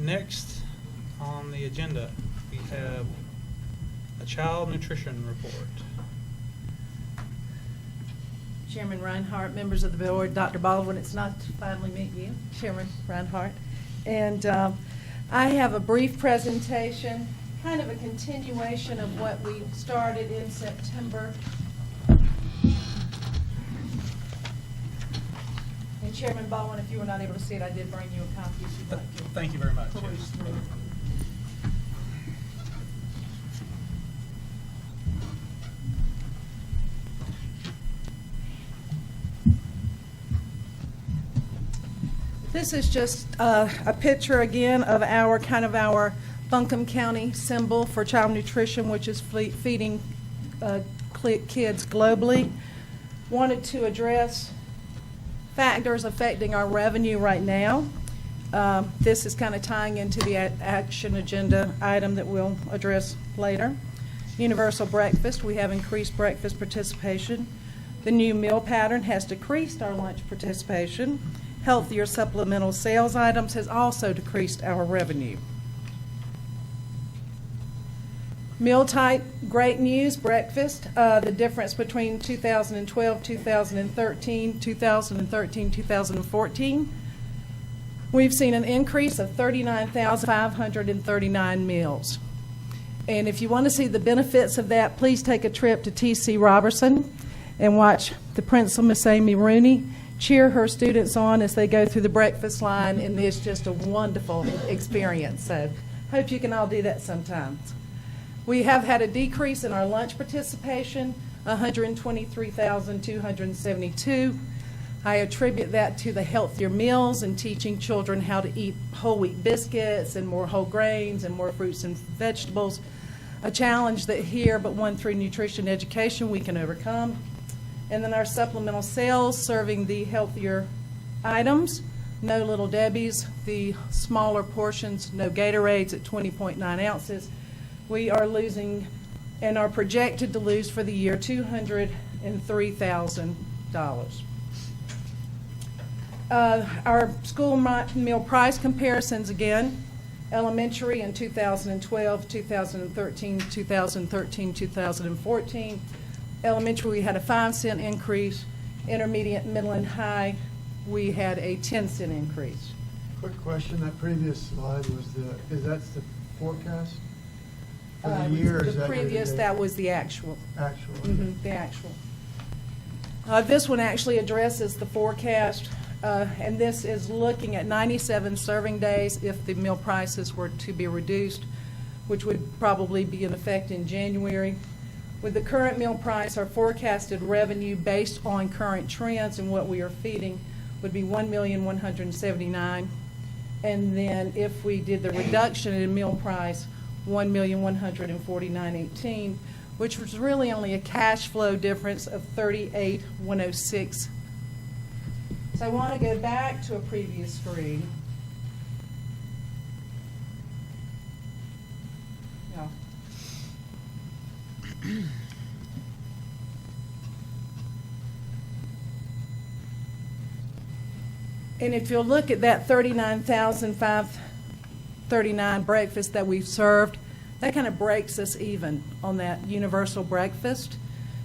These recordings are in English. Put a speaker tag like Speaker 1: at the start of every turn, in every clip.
Speaker 1: Next on the agenda, we have a child nutrition report.
Speaker 2: Chairman Reinhardt, members of the board, Dr. Baldwin, it's nice to finally meet you, Chairman Reinhardt. And I have a brief presentation, kind of a continuation of what we started in September. And Chairman Baldwin, if you were not able to see it, I did bring you a copy if you'd like to.
Speaker 1: Thank you very much.
Speaker 2: peruse through. This is just a picture again of our Buncombe County symbol for child nutrition, which is feeding kids globally. Wanted to address factors affecting our revenue right now. This is kind of tying into the action agenda item that we'll address later. Universal breakfast, we have increased breakfast participation. The new meal pattern has decreased our lunch participation. Healthier supplemental sales items has also decreased our revenue. Meal type, great news, breakfast. The difference between 2012, 2013, 2014, we've seen an increase of 39,539 meals. And if you want to see the benefits of that, please take a trip to T.C. Robertson and watch the principal, Miss Amy Rooney, cheer her students on as they go through the breakfast line, and it's just a wonderful experience. So hope you can all do that sometimes. We have had a decrease in our lunch participation, 123,272. I attribute that to the healthier meals and teaching children how to eat whole wheat biscuits and more whole grains and more fruits and vegetables, a challenge that here, but one through nutrition education, we can overcome. And then our supplemental sales serving the healthier items, no Little Debbie's, the smaller portions, no Gatorades at 20.9 ounces. We are losing and are projected to lose for the year $203,000. Our school meal price comparisons again, elementary in 2012, 2013, 2014. Elementary, we had a 5-cent increase. Intermediate, middle, and high, we had a 10-cent increase.
Speaker 3: Quick question, that previous slide was that's the forecast for the year? Or is
Speaker 2: The
Speaker 3: that
Speaker 2: previous, that was the actual.
Speaker 3: Actual.
Speaker 2: The actual. This one actually addresses the forecast, and this is looking at 97 serving days if the meal prices were to be reduced, which would probably be in effect in January. With the current meal price, our forecasted revenue based on current trends and what we are feeding would be $1,179,000. And then if we did the reduction in meal price, $1,149,818, which was really only a cash flow difference of $38,106. So I want to go back to a previous screen. Yeah. And if you'll look at that 39,539 breakfast that we've served, that kind of breaks us even on that universal breakfast,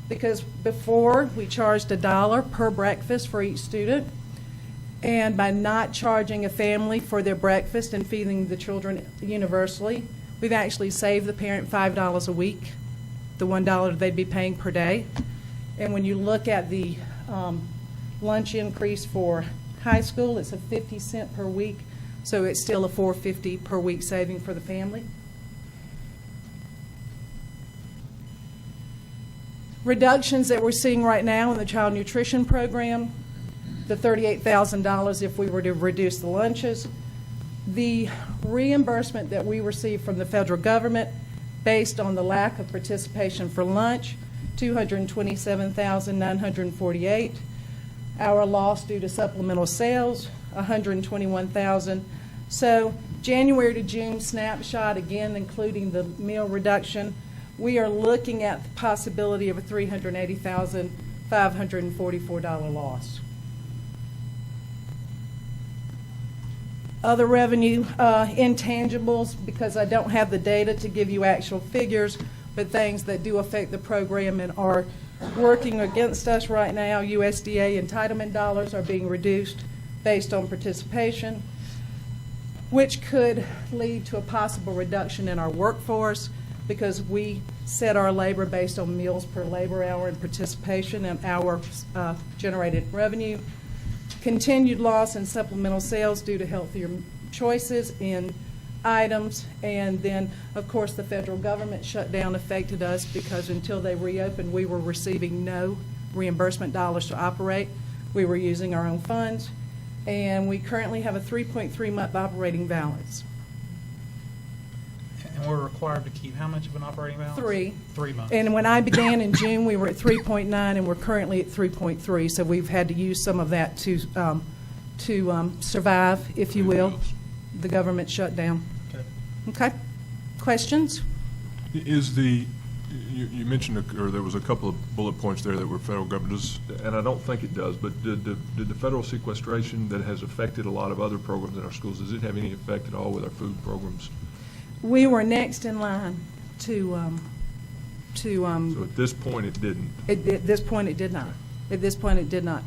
Speaker 2: because before we charged $1 per breakfast for each student, and by not charging a family for their breakfast and feeding the children universally, we've actually saved the parent $5 a week, the $1 they'd be paying per day. And when you look at the lunch increase for high school, it's a 50-cent per week, so it's still a $4.50 per week saving for the family. Reductions that we're seeing right now in the child nutrition program, the $38,000 if we were to reduce the lunches. The reimbursement that we receive from the federal government based on the lack of participation for lunch, $227,948. Our loss due to supplemental sales, $121,000. So January to June snapshot, again including the meal reduction, we are looking at the possibility of a $380,544 loss. Other revenue intangibles, because I don't have the data to give you actual figures, but things that do affect the program and are working against us right now. USDA entitlement dollars are being reduced based on participation, which could lead to a possible reduction in our workforce because we set our labor based on meals per labor hour and participation and our generated revenue. Continued loss in supplemental sales due to healthier choices in items, and then, of course, the federal government shutdown affected us because until they reopened, we were receiving no reimbursement dollars to operate. We were using our own funds, and we currently have a 3.3-month operating balance.
Speaker 1: And we're required to keep how much of an operating balance?
Speaker 2: 3.
Speaker 1: 3 months.
Speaker 2: And when I began in June, we were at 3.9, and we're currently at 3.3. So we've had to use some of that to survive, if you will, the government shutdown.
Speaker 1: Okay.
Speaker 2: Okay. Questions?
Speaker 4: Is the, you mentioned, or there was a couple of bullet points there that were federal government, and I don't think it does, but did the federal sequestration that has affected a lot of other programs in our schools, does it have any effect at all with our food programs?
Speaker 2: We were next in line to
Speaker 4: So at this point, it didn't.
Speaker 2: At this point, it did not. At this point, it did not.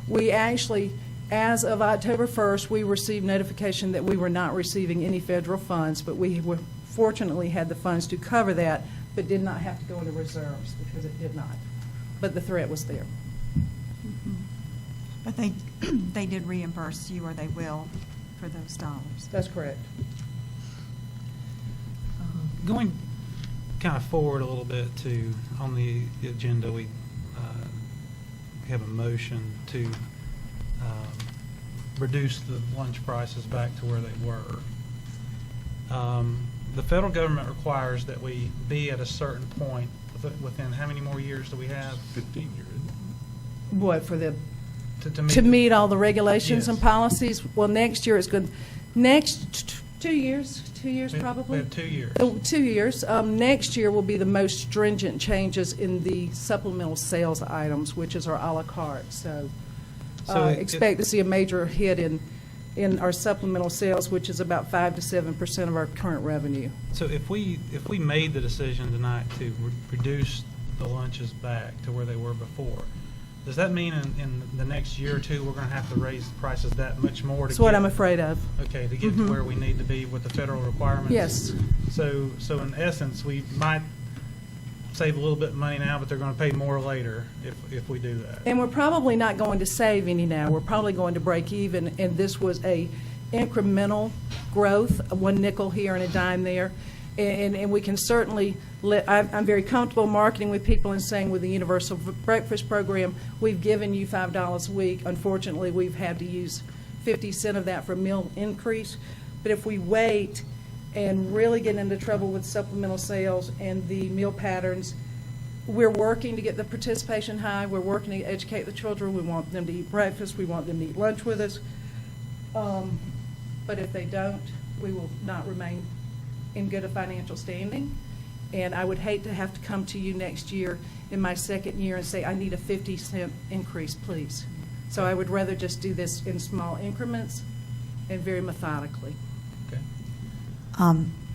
Speaker 2: We actually, as of October 1st, we received notification that we were not receiving any federal funds, but we were fortunately had the funds to cover that, but did not have to go into reserves because it did not. But the threat was there.
Speaker 5: But they did reimburse you, or they will, for those dollars.
Speaker 2: That's correct.
Speaker 1: Going kind of forward a little bit to, on the agenda, we have a motion to reduce the lunch prices back to where they were. The federal government requires that we be at a certain point within how many more years do we have?
Speaker 4: 15 years.
Speaker 2: What, for the
Speaker 1: To
Speaker 2: meet all the regulations
Speaker 1: Yes.
Speaker 2: and policies? Well, next year it's good. Next 2 years, 2 years
Speaker 1: We
Speaker 2: probably.
Speaker 1: have 2 years.
Speaker 2: 2 years. Next year will be the most stringent changes in the supplemental sales items, which is our a la carte. So,
Speaker 1: So
Speaker 2: expect to see a major hit in our supplemental sales, which is about 5 to 7% of our current revenue.
Speaker 1: So if we made the decision tonight to reduce the lunches back to where they were before, does that mean in the next year or two we're going to have to raise the prices that much more?
Speaker 2: That's what I'm afraid of.
Speaker 1: Okay, to get to where we need to be with the federal requirements?
Speaker 2: Yes.
Speaker 1: So in essence, we might save a little bit of money now, but they're going to pay more later if we do that.
Speaker 2: And we're probably not going to save any now. We're probably going to break even, and this was a incremental growth, 1 nickel here and a dime there. And we can certainly I'm very comfortable marketing with people and saying with the Universal Breakfast Program, we've given you $5 a week. Unfortunately, we've had to use 50 cents of that for meal increase. But if we wait and really get into trouble with supplemental sales and the meal patterns, we're working to get the participation high. We're working to educate the children. We want them to eat breakfast. We want them to eat lunch with us. But if they don't, we will not remain in good a financial standing. And I would hate to have to come to you next year in my second year and say, I need a 50-cent increase, please. So I would rather just do this in small increments and very methodically.
Speaker 1: Okay.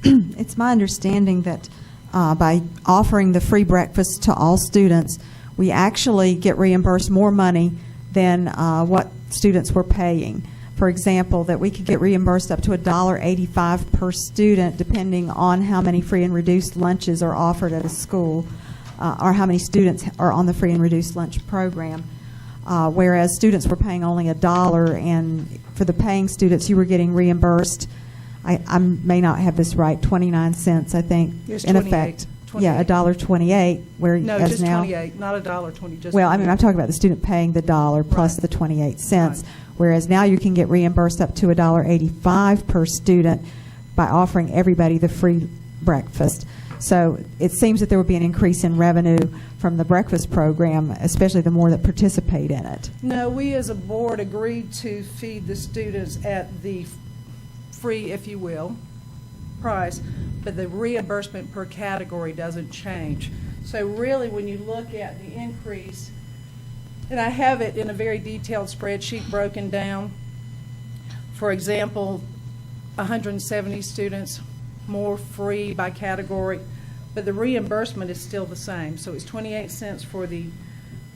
Speaker 5: It's my understanding that by offering the free breakfast to all students, we actually get reimbursed more money than what students were paying. For example, that we could get reimbursed up to $1.85 per student, depending on how many free and reduced lunches are offered at a school, or how many students are on the free and reduced lunch program. Whereas students were paying only $1, and for the paying students, you were getting reimbursed. I may not have this right. 29 cents, I think,
Speaker 2: It's
Speaker 5: in
Speaker 2: 28,
Speaker 5: effect.
Speaker 2: 28.
Speaker 5: Yeah, $1.28. Where
Speaker 2: No,
Speaker 5: as
Speaker 2: just
Speaker 5: now,
Speaker 2: 28, not $1.20. Just
Speaker 5: well, I mean,
Speaker 2: 28.
Speaker 5: I'm talking about the student paying the dollar plus
Speaker 2: Right.
Speaker 5: the 28 cents.
Speaker 2: Right.
Speaker 5: Whereas now you can get reimbursed up to $1.85 per student by offering everybody the free breakfast. So it seems that there would be an increase in revenue from the breakfast program, especially the more that participate in it.
Speaker 2: No, we as a board agreed to feed the students at the free, if you will, price, but the reimbursement per category doesn't change. So really, when you look at the increase, and I have it in a very detailed spreadsheet broken down. For example, 170 students, more free by category, but the reimbursement is still the same. So it's 28 cents for the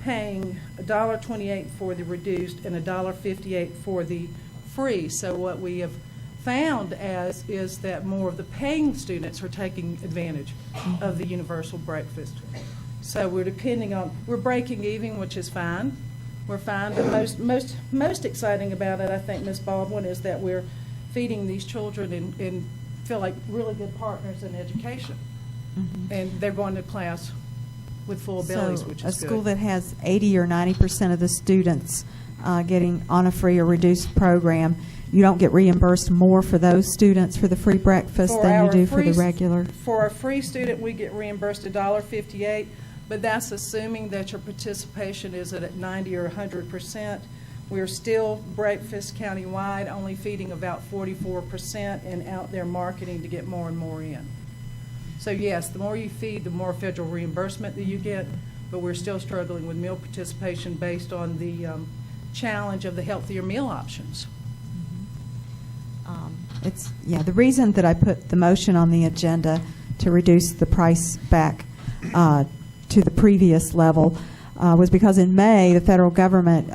Speaker 2: paying, $1.28 for the reduced, and $1.58 for the free. So what we have found is that more of the paying students are taking advantage of the universal breakfast. So we're breaking even, which is fine. We're fine, but most exciting about it, I think, Ms. Baldwin, is that we're feeding these children and feel like really good partners in education.
Speaker 5: Mm-hmm.
Speaker 2: And they're going to class with full bellies, which is
Speaker 5: a school
Speaker 2: good.
Speaker 5: that has 80 or 90% of the students getting on a free or reduced program, you don't get reimbursed more for those students for the free breakfast than you do for the regular?
Speaker 2: For a free student, we get reimbursed $1.58, but that's assuming that your participation is at 90 or 100%. We're still breakfast countywide, only feeding about 44% and out there marketing to get more and more in. So yes, the more you feed, the more federal reimbursement that you get, but we're still struggling with meal participation based on the challenge of the healthier meal options.
Speaker 5: The reason that I put the motion on the agenda to reduce the price back to the previous level was because in May the federal government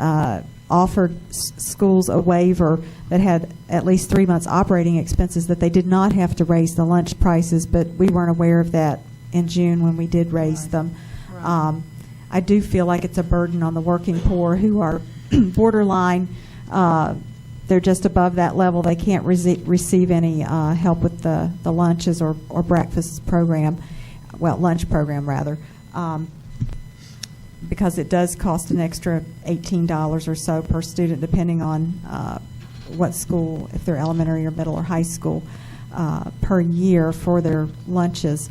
Speaker 5: offered schools a waiver that had at least 3 months operating expenses, that they did not have to raise the lunch prices, but we weren't aware of that in June when we did raise them.
Speaker 2: Right.
Speaker 5: I do feel like it's a burden on the working poor who are borderline. They're just above that level. They can't receive any help with the lunches or breakfast program, well, lunch program rather, because it does cost an extra $18 or so per student, depending on what school, if they're elementary or middle or high school, per year for their lunches.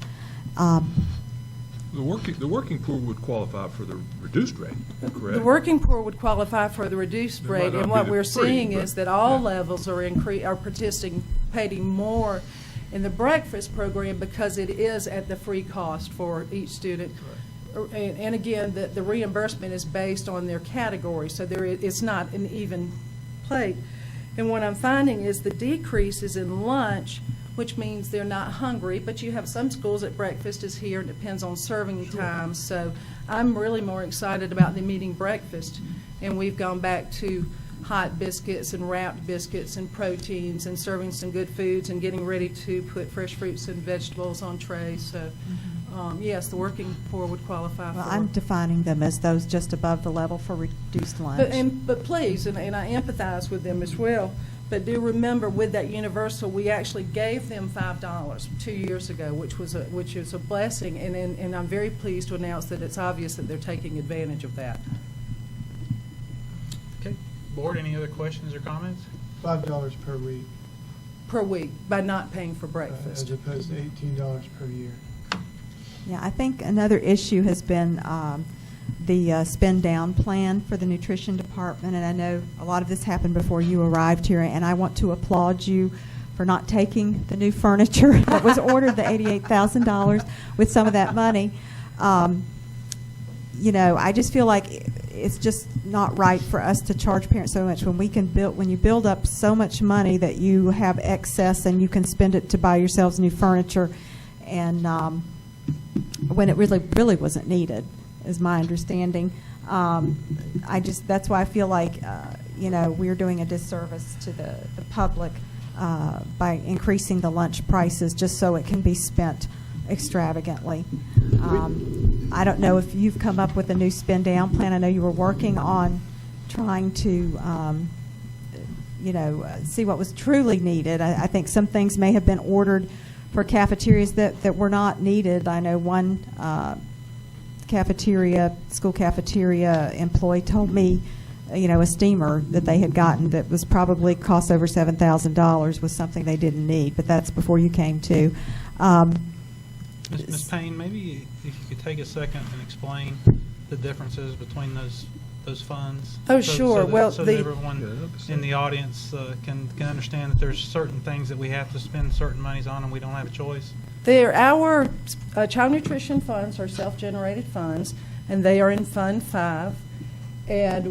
Speaker 4: The working poor would qualify for the reduced rate, correct?
Speaker 2: The working poor would qualify for the reduced
Speaker 4: It might
Speaker 2: rate,
Speaker 4: not
Speaker 2: and
Speaker 4: be
Speaker 2: what
Speaker 4: the
Speaker 2: we're
Speaker 4: free,
Speaker 2: seeing
Speaker 4: but-
Speaker 2: is that all
Speaker 4: yeah.
Speaker 2: levels are participating more in the breakfast program because it is at the free cost for each student. And again, the reimbursement is based on their category, so it's not an even plate. And what I'm finding is the decrease is in lunch, which means they're not hungry, but you have some schools that breakfast is here, and it depends on serving times. So I'm really more excited about them eating breakfast, and we've gone back to hot biscuits and wrapped biscuits and proteins and serving some good foods and getting ready to put fresh fruits and vegetables on trays. So yes, the working poor would qualify
Speaker 5: Well,
Speaker 2: for.
Speaker 5: I'm defining them as those just above the level for reduced lunch.
Speaker 2: But please, and I empathize with them as well, but do remember with that universal, we actually gave them $5 2 years ago, which is a blessing, and I'm very pleased to announce that it's obvious that they're taking advantage of that.
Speaker 1: Okay, board, any other questions or comments?
Speaker 3: $5 per week,
Speaker 2: Per week by not paying for
Speaker 3: as
Speaker 2: breakfast.
Speaker 3: opposed to $18 per year.
Speaker 5: Yeah, I think another issue has been the Spindown Plan for the nutrition department, and I know a lot of this happened before you arrived here, and I want to applaud you for not taking the new furniture that was ordered, the $88,000, with some of that money. I just feel like it's just not right for us to charge parents so much when you build up so much money that you have excess and you can spend it to buy yourselves new furniture, and when it really wasn't needed, is my understanding. That's why I feel like we're doing a disservice to the public by increasing the lunch prices just so it can be spent extravagantly. I don't know if you've come up with a new spend-down plan. I know you were working on trying to see what was truly needed. I think some things may have been ordered for cafeterias that were not needed. I know one school cafeteria employee told me, a steamer that they had gotten that was probably cost over $7,000 was something they didn't need, but that's before you came to.
Speaker 1: Ms. Payne, maybe if you could take a second and explain the differences between those funds.
Speaker 2: Oh, sure. Well,
Speaker 1: so that everyone in the audience can understand that there's certain things that we have to spend certain monies on and we don't have a choice.
Speaker 2: Our child nutrition funds are self-generated funds, and they are in Fund 5. And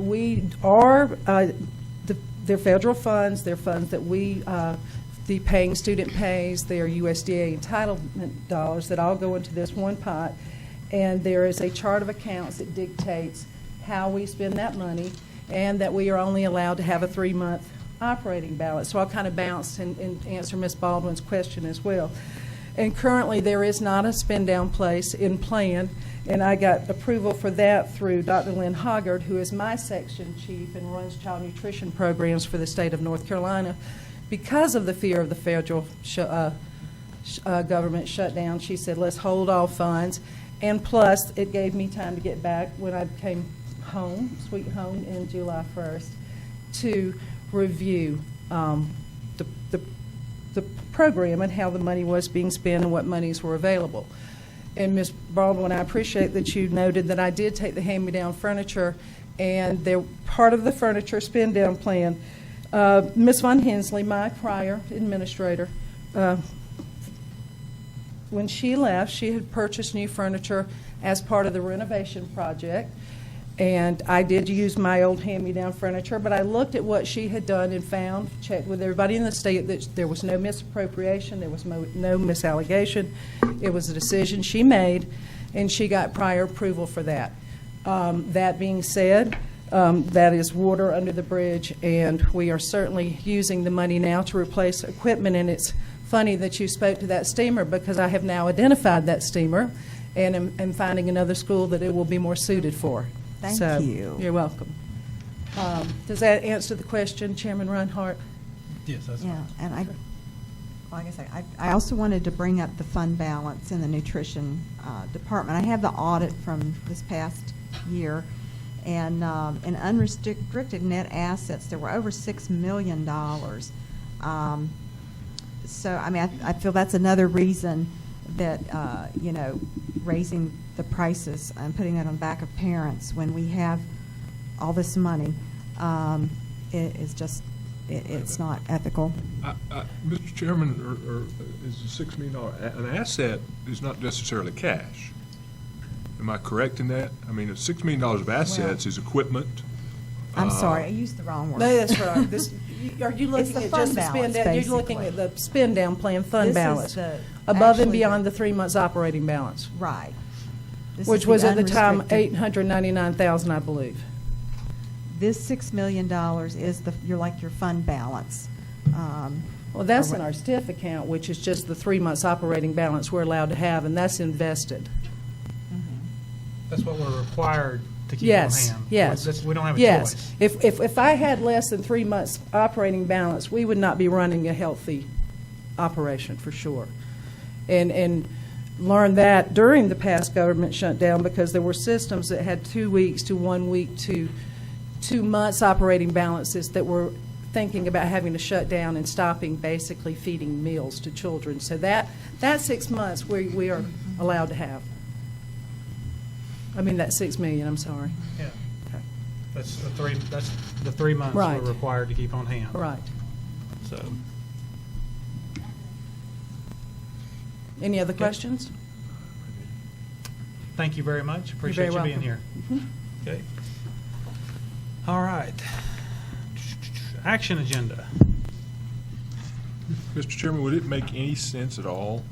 Speaker 2: they're federal funds. They're funds that we the paying student pays, their USDA entitlement dollars that all go into this one pot, and there is a chart of accounts that dictates how we spend that money, and that we are only allowed to have a 3-month operating balance. So I'll kind of bounce and answer Ms. Baldwin's question as well. And currently, there is not a spin-down place in plan, and I got approval for that through Dr. Lynn Hoggard, who is my section chief and runs child nutrition programs for the state of North Carolina. Because of the fear of the federal government shutdown, she said, let's hold all funds. And plus, it gave me time to get back when I came home, sweet home, in July 1st, to review the program and how the money was being spent and what monies were available. And Ms. Baldwin, I appreciate that you noted that I did take the hand-me-down furniture, and they're part of the furniture spin-down plan. Ms. Von Hensley, my prior administrator, when she left, she had purchased new furniture as part of the renovation project, and I did use my old hand-me-down furniture, but I looked at what she had done and found, checked with everybody in the state, that there was no misappropriation, there was no misallegation. It was a decision she made, and she got prior approval for that. That being said, that is water under the bridge, and we are certainly using the money now to replace equipment. And it's funny that you spoke to that steamer, because I have now identified that steamer and am finding another school that it will be more suited for.
Speaker 5: Thank you.
Speaker 2: You're welcome. Does that answer the question, Chairman Reinhardt?
Speaker 1: Yes, that's
Speaker 5: Yeah, and like I say, I also wanted to bring up the fund balance in the nutrition department. I have the audit from this past year, and in unrestricted net assets, there were over $6 million. So, I mean, I feel that's another reason that, raising the prices and putting that on the back of parents when we have all this money it's not ethical.
Speaker 4: Mr. Chairman, or is a $6 million an asset is not necessarily cash? Am I correct in that? I mean, $6 million of assets is equipment.
Speaker 5: I'm sorry, I used the wrong word.
Speaker 2: No, that's right. Are you looking
Speaker 5: the
Speaker 2: at
Speaker 5: fund
Speaker 2: just the
Speaker 5: balance,
Speaker 2: spin-down? You're looking
Speaker 5: basically.
Speaker 2: at the spin-down plan fund
Speaker 5: This is
Speaker 2: balance,
Speaker 5: the-
Speaker 2: above and
Speaker 5: actually
Speaker 2: beyond
Speaker 5: the-
Speaker 2: the 3 months operating balance,
Speaker 5: Right. This
Speaker 2: which
Speaker 5: is
Speaker 2: was at the time
Speaker 5: unrestricted.
Speaker 2: $899,000, I believe.
Speaker 5: This $6 million is your fund balance.
Speaker 2: Well, that's in our STIF account, which is just the 3 months operating balance we're allowed to have, and that's invested.
Speaker 1: That's what we're required to keep on
Speaker 2: Yes,
Speaker 1: hand.
Speaker 2: yes.
Speaker 1: We don't have a
Speaker 2: Yes.
Speaker 1: choice.
Speaker 2: If I had less than 3 months operating balance, we would not be running a healthy operation, for sure. And learned that during the past government shutdown, because there were systems that had 2 weeks to 1 week to 2 months operating balances that were thinking about having to shut down and stopping basically feeding meals to children. So that 6 months we are allowed to have. I mean, that $6 million, I'm sorry.
Speaker 1: Yeah. That's the 3 months
Speaker 2: Right.
Speaker 1: we're required to keep on hand.
Speaker 2: Right.
Speaker 1: So,
Speaker 2: Any other questions?
Speaker 1: thank you very much. Appreciate
Speaker 2: very
Speaker 1: you being here.
Speaker 2: welcome.
Speaker 1: Okay. All right. Action agenda.
Speaker 4: Mr. Chairman, would it make any sense at all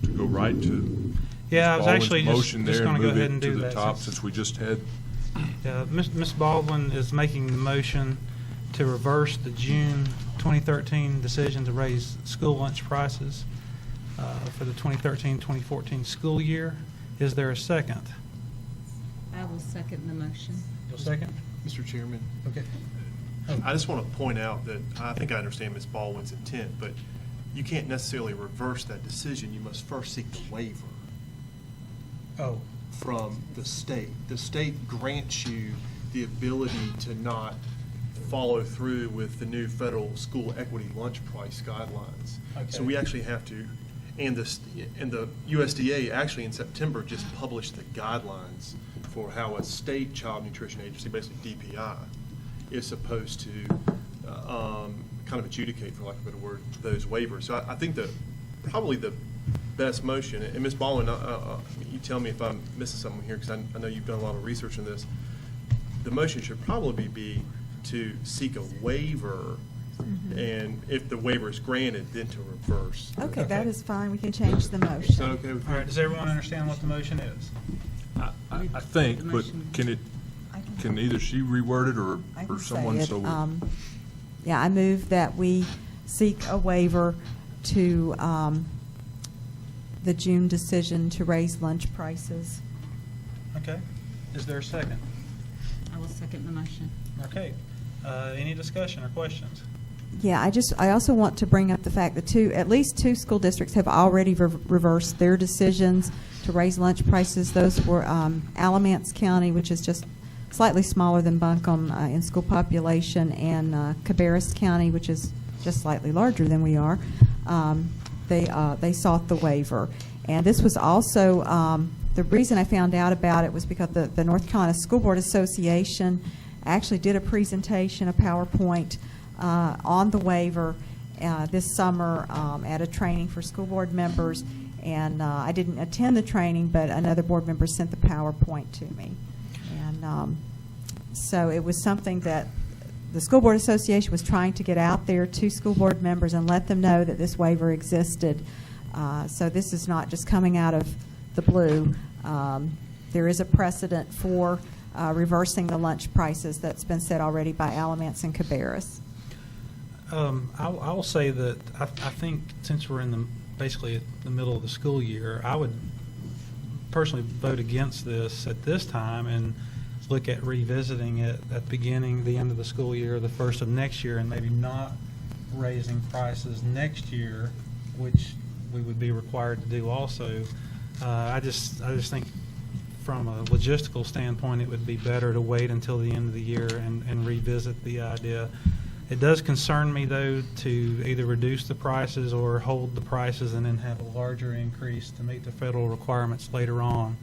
Speaker 4: to go right to
Speaker 1: Yeah, I was
Speaker 4: Baldwin's
Speaker 1: actually
Speaker 4: motion
Speaker 1: just
Speaker 4: there
Speaker 1: going
Speaker 4: and
Speaker 1: to go
Speaker 4: move
Speaker 1: ahead
Speaker 4: it
Speaker 1: and
Speaker 4: to
Speaker 1: do
Speaker 4: the
Speaker 1: that.
Speaker 4: top since we just had?
Speaker 1: Ms. Baldwin is making the motion to reverse the June 2013 decision to raise school lunch prices for the 2013-2014 school year. Is there a second?
Speaker 6: I will second the motion.
Speaker 1: You'll second?
Speaker 7: Mr. Chairman,
Speaker 1: Okay.
Speaker 7: I just want to point out that I think I understand Ms. Baldwin's intent, but you can't necessarily reverse that decision. You must first seek a waiver
Speaker 1: Oh,
Speaker 7: from the state. The state grants you the ability to not follow through with the new federal school equity lunch price guidelines. So
Speaker 1: Okay.
Speaker 7: we actually have to, and the USDA actually in September just published the guidelines for how a state child nutrition agency, basically DPI, is supposed to kind of adjudicate, for lack of a better word, those waivers. So I think that probably the best motion, and Ms. Baldwin, you tell me if I'm missing something here, because I know you've done a lot of research on this. The motion should probably be to seek a waiver And if the waiver is granted, then to reverse.
Speaker 5: Okay, that is fine. We can change the
Speaker 7: Is that
Speaker 5: motion.
Speaker 7: okay with
Speaker 1: All
Speaker 7: you?
Speaker 1: right, does everyone understand what the motion is?
Speaker 4: I think,
Speaker 6: The
Speaker 4: but
Speaker 6: motion.
Speaker 4: can either she reword it
Speaker 5: I
Speaker 4: or
Speaker 5: can say
Speaker 4: someone
Speaker 5: it.
Speaker 4: so?
Speaker 5: Yeah, I move that we seek a waiver to the June decision to raise lunch prices.
Speaker 1: Okay. Is there a second?
Speaker 6: I will second the motion.
Speaker 1: Okay. Any discussion or questions?
Speaker 5: Yeah, I also want to bring up the fact that at least two school districts have already reversed their decisions to raise lunch prices. Those were Alamance County, which is just slightly smaller than Buncombe in school population, and Cabarrus County, which is just slightly larger than we are. They sought the waiver. And this was also, the reason I found out about it was because the North Carolina School Board Association actually did a presentation, a PowerPoint, on the waiver this summer at a training for school board members. And I didn't attend the training, but another board member sent the PowerPoint to me. And so it was something that the School Board Association was trying to get out there to school board members and let them know that this waiver existed. So this is not just coming out of the blue. There is a precedent for reversing the lunch prices that's been set already by Alamance and Cabarrus.
Speaker 1: I will say that I think since we're in basically at the middle of the school year, I would personally vote against this at this time and look at revisiting it at the end of the school year, the first of next year, and maybe not raising prices next year, which we would be required to do also. I just think from a logistical standpoint, it would be better to wait until the end of the year and revisit the idea. It does concern me, though, to either reduce the prices or hold the prices and then have a larger increase to meet the federal requirements later on.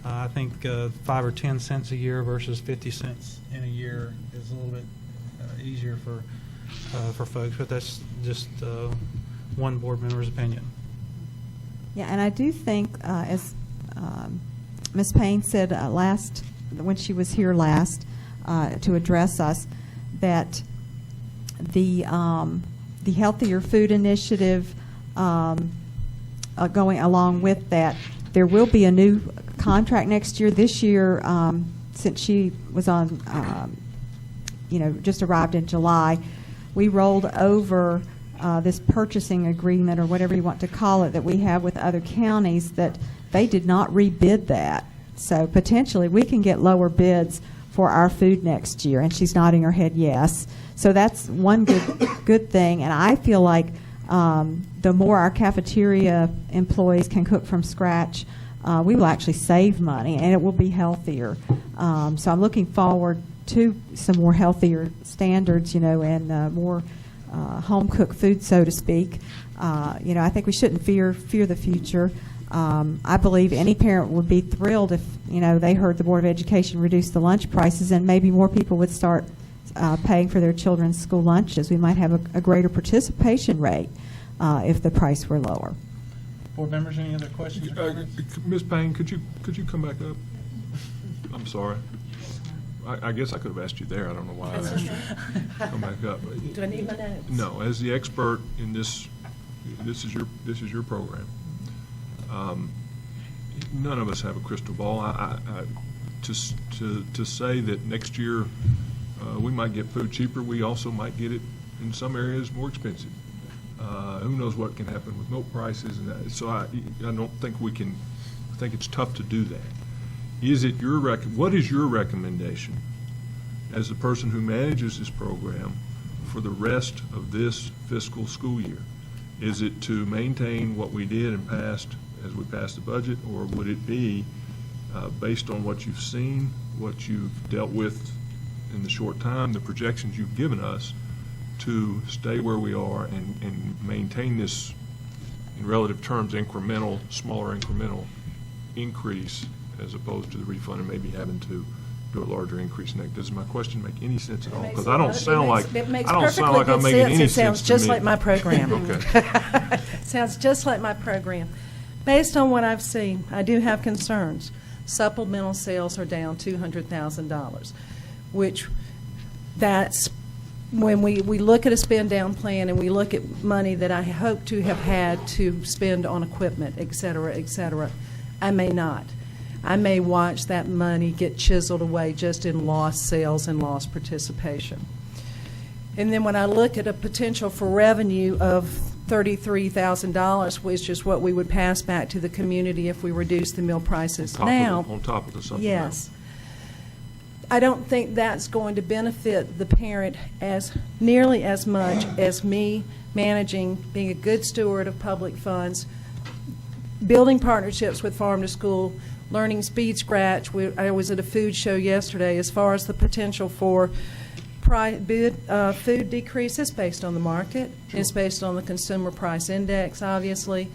Speaker 1: I think 5 or 10 cents a year versus 50 cents in a year is a little bit easier for folks, but that's just one board member's opinion.
Speaker 5: Yeah, and I do think, as Ms. Payne said when she was here last to address us, that the Healthier Food Initiative going along with that, there will be a new contract next year. This year, since she was on, just arrived in July, we rolled over this purchasing agreement, or whatever you want to call it, that we have with other counties, that they did not rebid that. So potentially we can get lower bids for our food next year. And she's nodding her head yes. So that's one good thing. And I feel like the more our cafeteria employees can cook from scratch, we will actually save money, and it will be healthier. So I'm looking forward to some more healthier standards, and more home-cooked food, so to speak. I think we shouldn't fear the future. I believe any parent would be thrilled if, they heard the Board of Education reduce the lunch prices, and maybe more people would start paying for their children's school lunches. We might have a greater participation rate if the price were lower.
Speaker 1: Board members, any other questions or comments?
Speaker 4: Ms. Payne, could you come back up? I'm sorry. I guess I could have asked you there. I don't know why I asked you. Come back up.
Speaker 2: Do I need my notes?
Speaker 4: No, as the expert in this is your program. None of us have a crystal ball. To say that next year we might get food cheaper, we also might get it in some areas more expensive. Who knows what can happen with milk prices and that. So I don't think we can. I think it's tough to do that. What is your recommendation as the person who manages this program for the rest of this fiscal school year? Is it to maintain what we did and passed as we passed the budget, or would it be based on what you've seen, what you've dealt with in the short time, the projections you've given us, to stay where we are and maintain this, in relative terms, smaller incremental increase, as opposed to the refund and maybe having to do a larger increase next? Does my question make any sense at all? Because I don't sound like I'm making any sense.
Speaker 2: It sounds just like my program.
Speaker 4: Okay.
Speaker 2: Sounds just like my program. Based on what I've seen, I do have concerns. Supplemental sales are down $200,000, which that's when we look at a spend-down plan and we look at money that I hope to have had to spend on equipment, et cetera, I may not. I may watch that money get chiseled away just in lost sales and lost participation. And then when I look at a potential for revenue of $33,000, which is what we would pass back to the community if we reduce the meal prices now.
Speaker 4: On top of the supplemental.
Speaker 2: Yes. I don't think that's going to benefit the parent as nearly as much as me managing, being a good steward of public funds, building partnerships with Farm to School, learning speed scratch. I was at a food show yesterday. As far as the potential for food decreases based on the market.
Speaker 4: Sure.
Speaker 2: It's based on the consumer price index, obviously.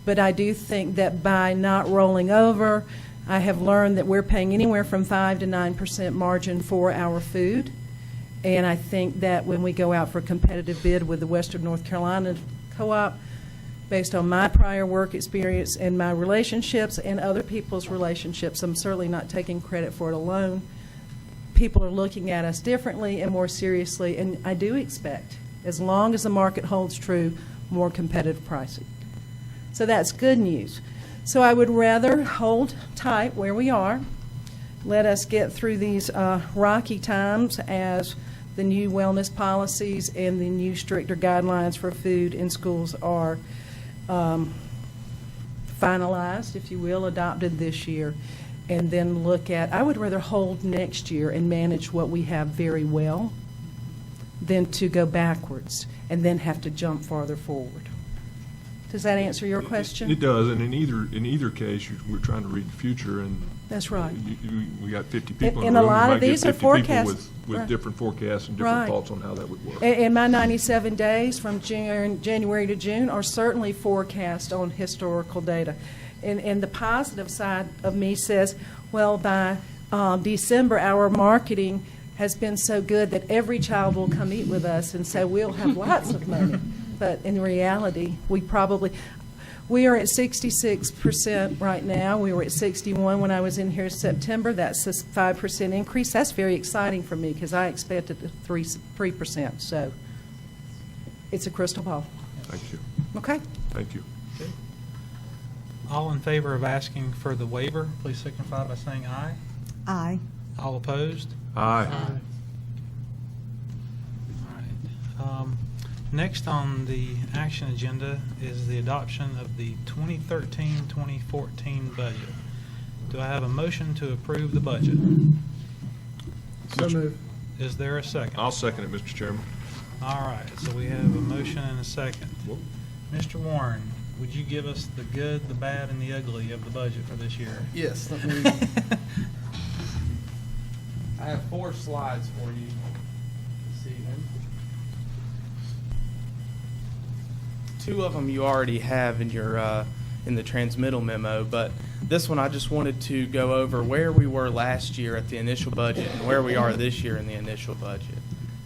Speaker 2: But I do think that by not rolling over, I have learned that we're paying anywhere from 5 to 9% margin for our food. And I think that when we go out for a competitive bid with the Western North Carolina Co-op, based on my prior work experience and my relationships and other people's relationships, I'm certainly not taking credit for it alone. People are looking at us differently and more seriously, and I do expect, as long as the market holds true, more competitive pricing. So that's good news. So I would rather hold tight where we are, let us get through these rocky times as the new wellness policies and the new stricter guidelines for food in schools are finalized, if you will, adopted this year, and then look at, I would rather hold next year and manage what we have very well than to go backwards and then have to jump farther forward. Does that answer your question?
Speaker 4: It does, and in either case, we're trying to read the future, and
Speaker 2: That's right.
Speaker 4: we got 50 people in
Speaker 2: And
Speaker 4: the
Speaker 2: a
Speaker 4: room.
Speaker 2: lot
Speaker 4: You
Speaker 2: of
Speaker 4: might get
Speaker 2: these are
Speaker 4: 50 people
Speaker 2: forecasts.
Speaker 4: with
Speaker 2: Right.
Speaker 4: different forecasts and different
Speaker 2: Right.
Speaker 4: thoughts on how that would work.
Speaker 2: And my 97 days from January to June are certainly forecast on historical data. And the positive side of me says, well, by December, our marketing has been so good that every child will come eat with us, and so we'll have lots of money. But in reality, we are at 66% right now. We were at 61 when I was in here in September. That's a 5% increase. That's very exciting for me because I expected 3%. So it's a crystal ball.
Speaker 4: Thank you.
Speaker 2: Okay?
Speaker 4: Thank you.
Speaker 1: All in favor of asking for the waiver, please signify by saying aye.
Speaker 5: Aye.
Speaker 1: All opposed?
Speaker 4: Aye.
Speaker 1: All right. Next on the action agenda is the adoption of the 2013-2014 budget. Do I have a motion to approve the budget?
Speaker 3: So moved.
Speaker 1: Is there a second?
Speaker 4: I'll second it, Mr. Chairman.
Speaker 1: All right, so we have a motion and a second. Mr. Warren, would you give us the good, the bad, and the ugly of the budget for this year?
Speaker 8: Yes, let me. I have 4 slides for you this evening. 2 of them you already have in your in the transmittal memo, but this one I just wanted to go over where we were last year at the initial budget and where we are this year in the initial budget.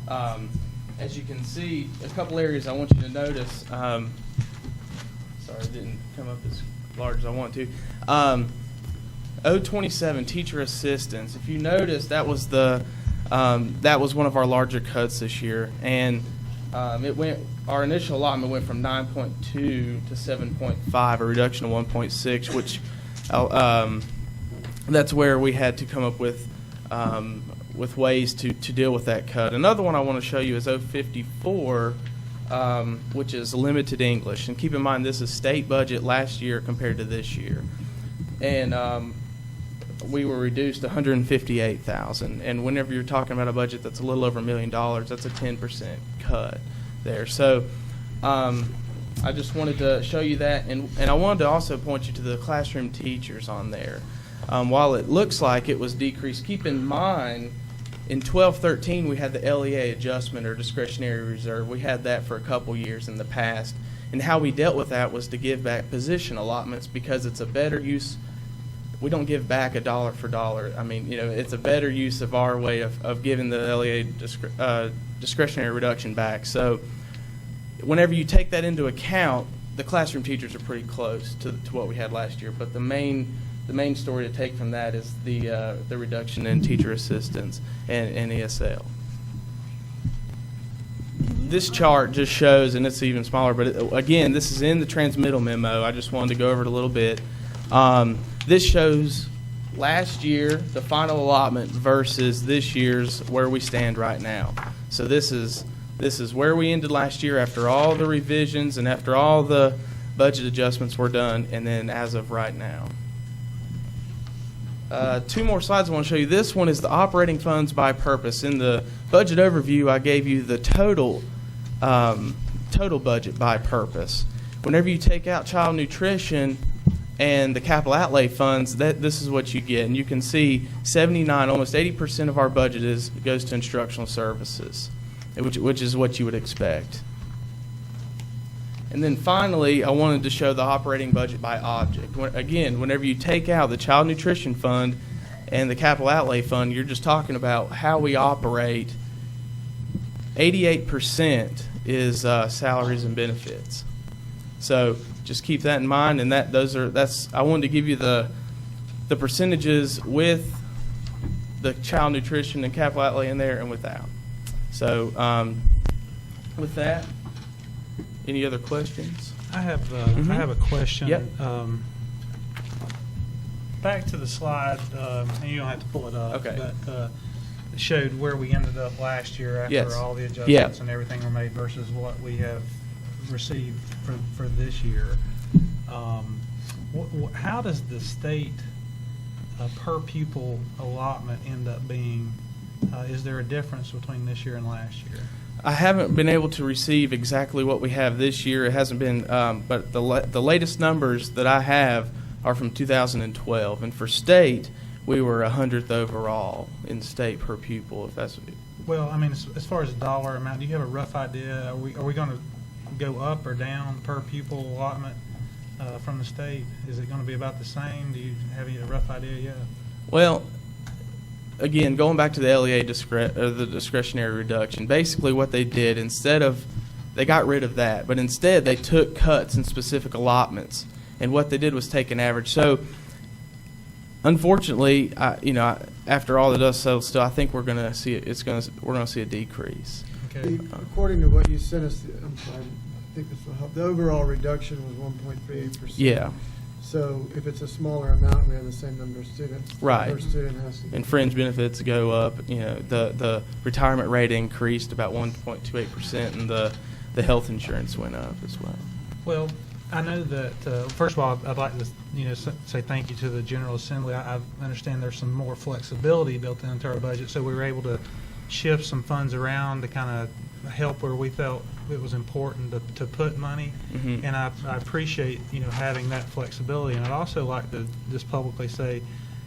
Speaker 8: As you can see, a couple areas I want you to notice. Sorry, it didn't come up as large as I want to. 027 teacher assistants. If you notice, that was one of our larger cuts this year, and our initial allotment went from 9.2 to 7.5, a reduction of 1.6, which that's where we had to come up with ways to deal with that cut. Another one I want to show you is 054, which is limited English. And keep in mind, this is state budget last year compared to this year. And we were reduced to $158,000. And whenever you're talking about a budget that's a little over $1 million, that's a 10% cut there. So I just wanted to show you that. And I wanted to also point you to the classroom teachers on there. While it looks like it was decreased, keep in mind, in 12-13 we had the LEA adjustment or discretionary reserve. We had that for a couple years in the past. And how we dealt with that was to give back position allotments because it's a better use. We don't give back a dollar for dollar. I mean, it's a better use of our way of giving the LEA discretionary reduction back. So whenever you take that into account, the classroom teachers are pretty close to what we had last year. But the main story to take from that is the reduction in teacher assistants and ESL. This chart just shows, and it's even smaller, but again, this is in the transmittal memo. I just wanted to go over it a little bit. This shows last year, the final allotment, versus this year's where we stand right now. So this is where we ended last year after all the revisions and after all the budget adjustments were done, and then as of right now. 2 more slides I want to show you. This one is the operating funds by purpose. In the budget overview, I gave you the total budget by purpose. Whenever you take out child nutrition and the capital outlay funds, this is what you get. And you can see 79, almost 80% of our budget goes to instructional services, which is what you would expect. And then finally, I wanted to show the operating budget by object. Again, whenever you take out the child nutrition fund and the capital outlay fund, you're just talking about how we operate. 88% is salaries and benefits. So just keep that in mind. And I wanted to give you the percentages with the child nutrition and capital outlay in there and without. So with that. Any other questions?
Speaker 1: I have a question.
Speaker 8: Yep.
Speaker 1: Back to the slide, and you don't have to pull it up.
Speaker 8: Okay.
Speaker 1: But it showed where we ended up last year after
Speaker 8: Yes.
Speaker 1: all the adjustments
Speaker 8: Yeah.
Speaker 1: and everything were made versus what we have received for this year. How does the state per pupil allotment end up being? Is there a difference between this year and last year?
Speaker 8: I haven't been able to receive exactly what we have this year. It hasn't been, but the latest numbers that I have are from 2012. And for state, we were 100th overall in state per pupil. If that's
Speaker 1: Well, I mean, as far as dollar amount, do you have a rough idea? Are we going to go up or down per pupil allotment from the state? Is it going to be about the same? Do you have a rough idea yet?
Speaker 8: well. Again, going back to the LEA the discretionary reduction, basically what they did, they got rid of that, but instead they took cuts in specific allotments, and what they did was take an average. So, unfortunately, after all the dust settles, still, I think we're going to see we're going to see a decrease.
Speaker 1: Okay.
Speaker 3: According to what you sent us, I'm sorry, I think this will help. The overall reduction was 1.38%.
Speaker 8: Yeah.
Speaker 3: So if it's a smaller amount, we have the same number of students.
Speaker 8: Right.
Speaker 3: Per student has to.
Speaker 8: And fringe benefits go up. The retirement rate increased about 1.28%, and the health insurance went up as well.
Speaker 1: Well, I know that, first of all, I'd like to say thank you to the General Assembly. I understand there's some more flexibility built into our budget, so we were able to shift some funds around to kind of help where we felt it was important to put money.
Speaker 8: Mhm.
Speaker 1: And I appreciate having that flexibility. And I'd also like to just publicly say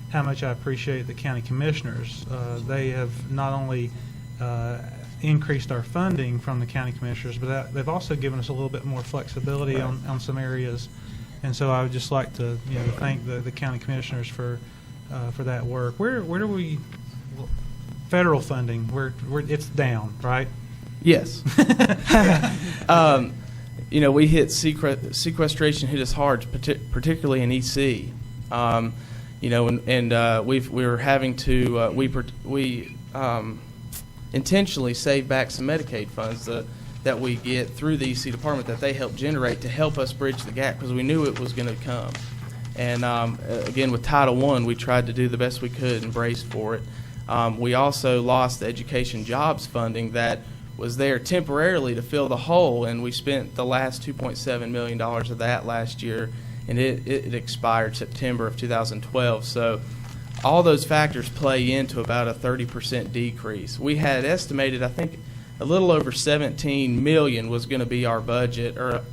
Speaker 1: how much I appreciate the county commissioners. They have not only increased our funding from the county commissioners, but they've also given us a little bit more flexibility on some areas. And so I would just like to thank the county commissioners for that work. Where do we federal funding? It's down, right?
Speaker 8: Yes. We hit sequestration hit us hard, particularly in EC. We were having to we intentionally save back some Medicaid funds that we get through the EC department that they help generate to help us bridge the gap because we knew it was going to come. And again, with Title I, we tried to do the best we could and brace for it. We also lost the education jobs funding that was there temporarily to fill the hole, and we spent the last $2.7 million of that last year, and it expired September of 2012. So all those factors play into about a 30% decrease. We had estimated, I think, a little over $17 million was going to be our budget, or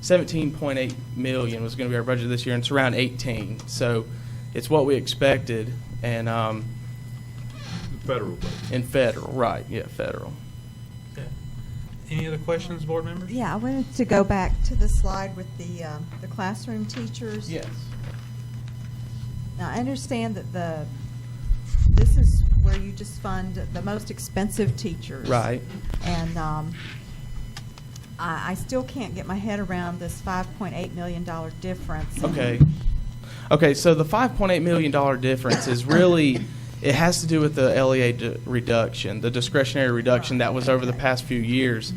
Speaker 8: $17.8 million was going to be our budget this year, and it's around 18. So it's what we expected, and
Speaker 4: Federal budget.
Speaker 8: in federal, right? Yeah, federal.
Speaker 1: Okay. Any other questions, board members?
Speaker 5: Yeah, I wanted to go back to the slide with the classroom teachers.
Speaker 8: Yes.
Speaker 5: Now, I understand that this is where you just fund the most expensive teachers.
Speaker 8: Right.
Speaker 5: And I still can't get my head around this $5.8 million difference.
Speaker 8: Okay, so the $5.8 million difference is really, it has to do with the LEA reduction, the discretionary reduction that was over the past few years.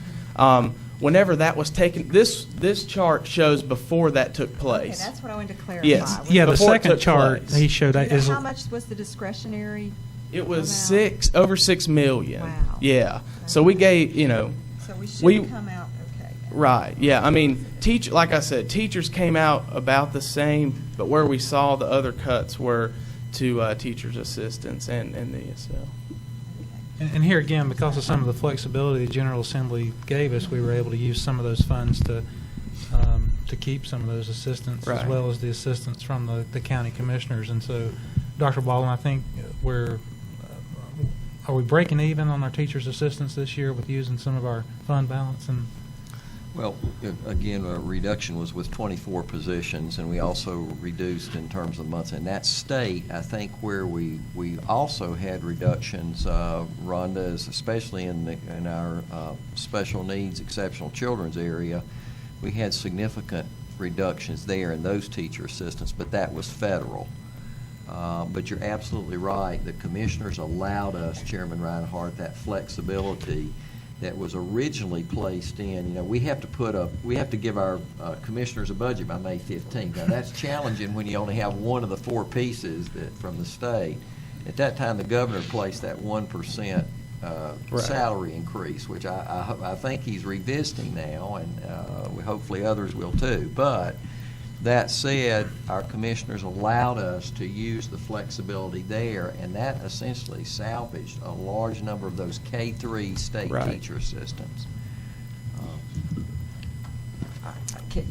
Speaker 8: Whenever that was taken, this chart shows before that took
Speaker 5: Okay,
Speaker 8: place.
Speaker 5: that's what I wanted to clarify.
Speaker 8: Yes.
Speaker 1: Yeah, the
Speaker 8: Before it
Speaker 1: second
Speaker 8: took
Speaker 1: chart
Speaker 8: place.
Speaker 1: he showed
Speaker 5: Do you know
Speaker 1: is
Speaker 5: how much was the discretionary?
Speaker 8: It was
Speaker 5: amount?
Speaker 8: over 6 million.
Speaker 5: Wow.
Speaker 8: Yeah. So we gave,
Speaker 5: So we should
Speaker 8: we-
Speaker 5: come out okay.
Speaker 8: right. Yeah. I mean, like I said, teachers came out about the same, but where we saw the other cuts were to teachers' assistants and the ESL.
Speaker 1: And here again, because of some of the flexibility the General Assembly gave us, we were able to use some of those funds to keep some of those assistants,
Speaker 8: Right.
Speaker 1: as well as the assistants from the county commissioners. And so, Dr. Baldwin, I think are we breaking even on our teachers' assistants this year with using some of our fund balance? And
Speaker 9: Well, again, a reduction was with 24 positions, and we also reduced in terms of months. And that state, I think, where we also had reductions, Rhonda, is especially in our special needs, exceptional children's area, we had significant reductions there in those teacher assistants, but that was federal. But you're absolutely right. The commissioners allowed us, Chairman Reinhardt, that flexibility that was originally placed in. We have to give our commissioners a budget by May 15th. Now that's challenging when you only have one of the four pieces from the state. At that time, the governor placed that 1%
Speaker 8: Right.
Speaker 9: salary increase, which I think he's revisiting now, and hopefully others will too. But that said, our commissioners allowed us to use the flexibility there, and that essentially salvaged a large number of those K-3 state
Speaker 8: Right.
Speaker 9: teacher assistants.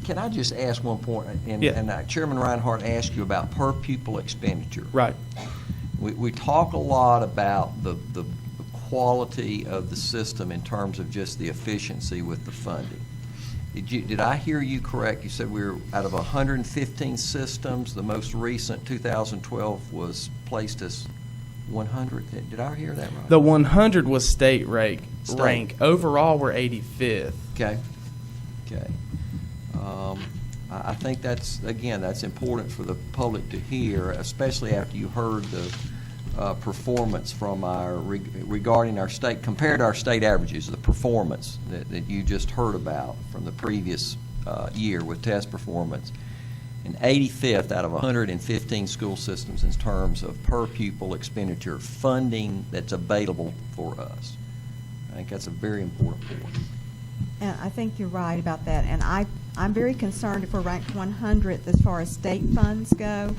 Speaker 9: Can I just ask one point? And,
Speaker 8: Yeah.
Speaker 9: and Chairman Reinhardt asked you about per pupil expenditure.
Speaker 8: Right.
Speaker 9: We talk a lot about the quality of the system in terms of just the efficiency with the funding. Did I hear you correct? You said we were out of 115 systems, the most recent 2012 was placed as 100. Did I hear that right?
Speaker 8: The 100 was state rank.
Speaker 9: State.
Speaker 8: Overall, we're 85th.
Speaker 9: Okay. I think that's important for the public to hear, especially after you heard the performance from regarding our state, compared to our state averages, the performance that you just heard about from the previous year with test performance. And 85th out of 115 school systems in terms of per pupil expenditure funding that's available for us. I think that's a very important point.
Speaker 5: And I think you're right about that. And I'm very concerned if we're ranked 100th as far as state funds go.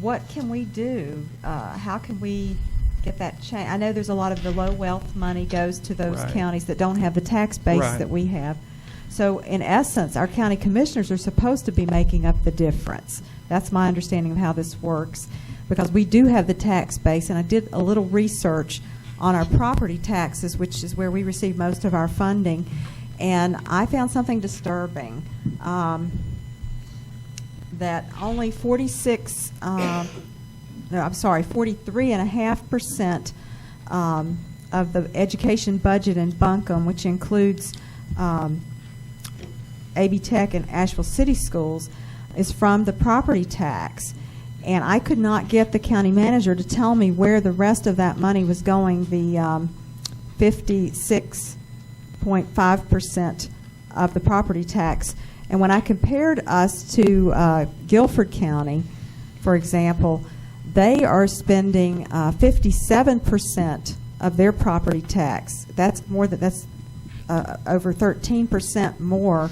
Speaker 5: What can we do? How can we get that change? I know there's a lot of the low wealth money goes to those
Speaker 8: Right.
Speaker 5: counties that don't have the tax base
Speaker 8: Right.
Speaker 5: that we have. So in essence, our county commissioners are supposed to be making up the difference. That's my understanding of how this works, because we do have the tax base, and I did a little research on our property taxes, which is where we receive most of our funding, and I found something disturbing. That only 43.5% of the education budget in Buncombe, which includes AB Tech and Asheville City Schools, is from the property tax. And I could not get the county manager to tell me where the rest of that money was going, the 56.5% of the property tax. And when I compared us to Guilford County, for example, they are spending 57% of their property tax. That's over 13% more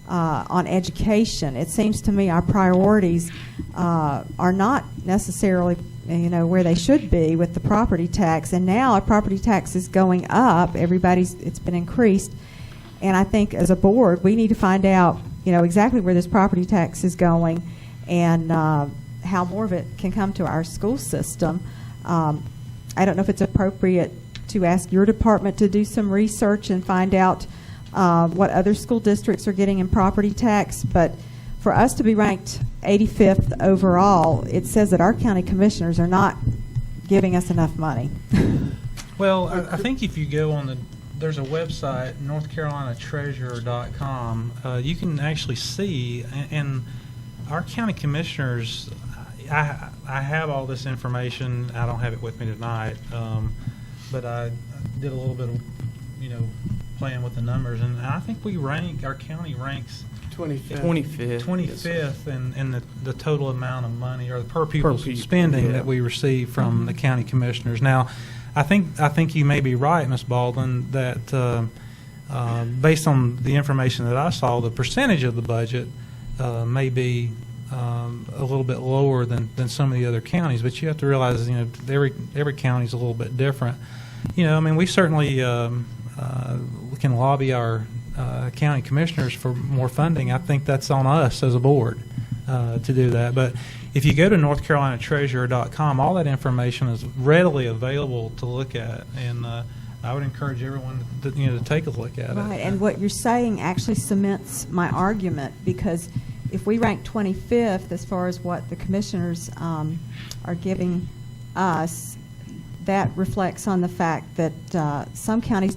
Speaker 5: on education. It seems to me our priorities are not necessarily, where they should be with the property tax. And now our property tax is going up. It's been increased. And I think as a board, we need to find out, exactly where this property tax is going and how more of it can come to our school system. I don't know if it's appropriate to ask your department to do some research and find out what other school districts are getting in property tax, but for us to be ranked 85th overall, it says that our county commissioners are not giving us enough money.
Speaker 1: well, I think if you go there's a website, NorthCarolinaTreasurer.com. You can actually see, and our county commissioners, I have all this information. I don't have it with me tonight, but I did a little bit of, playing with the numbers, and I think our county ranks
Speaker 3: 25th.
Speaker 1: 25th in the total amount of money or the per pupil
Speaker 8: pupil,
Speaker 1: spending
Speaker 8: yeah.
Speaker 1: that we receive from the county commissioners. Now, I think you may be right, Ms. Baldwin, that based on the information that I saw, the percentage of the budget may be a little bit lower than some of the other counties. But you have to realize, every county is a little bit different. We certainly can lobby our county commissioners for more funding. I think that's on us as a board to do that. But if you go to NorthCarolinaTreasurer.com, all that information is readily available to look at, and I would encourage everyone to take a look at it.
Speaker 5: Right, and what you're saying actually cements my argument, because if we rank 25th as far as what the commissioners are giving us, that reflects on the fact that some counties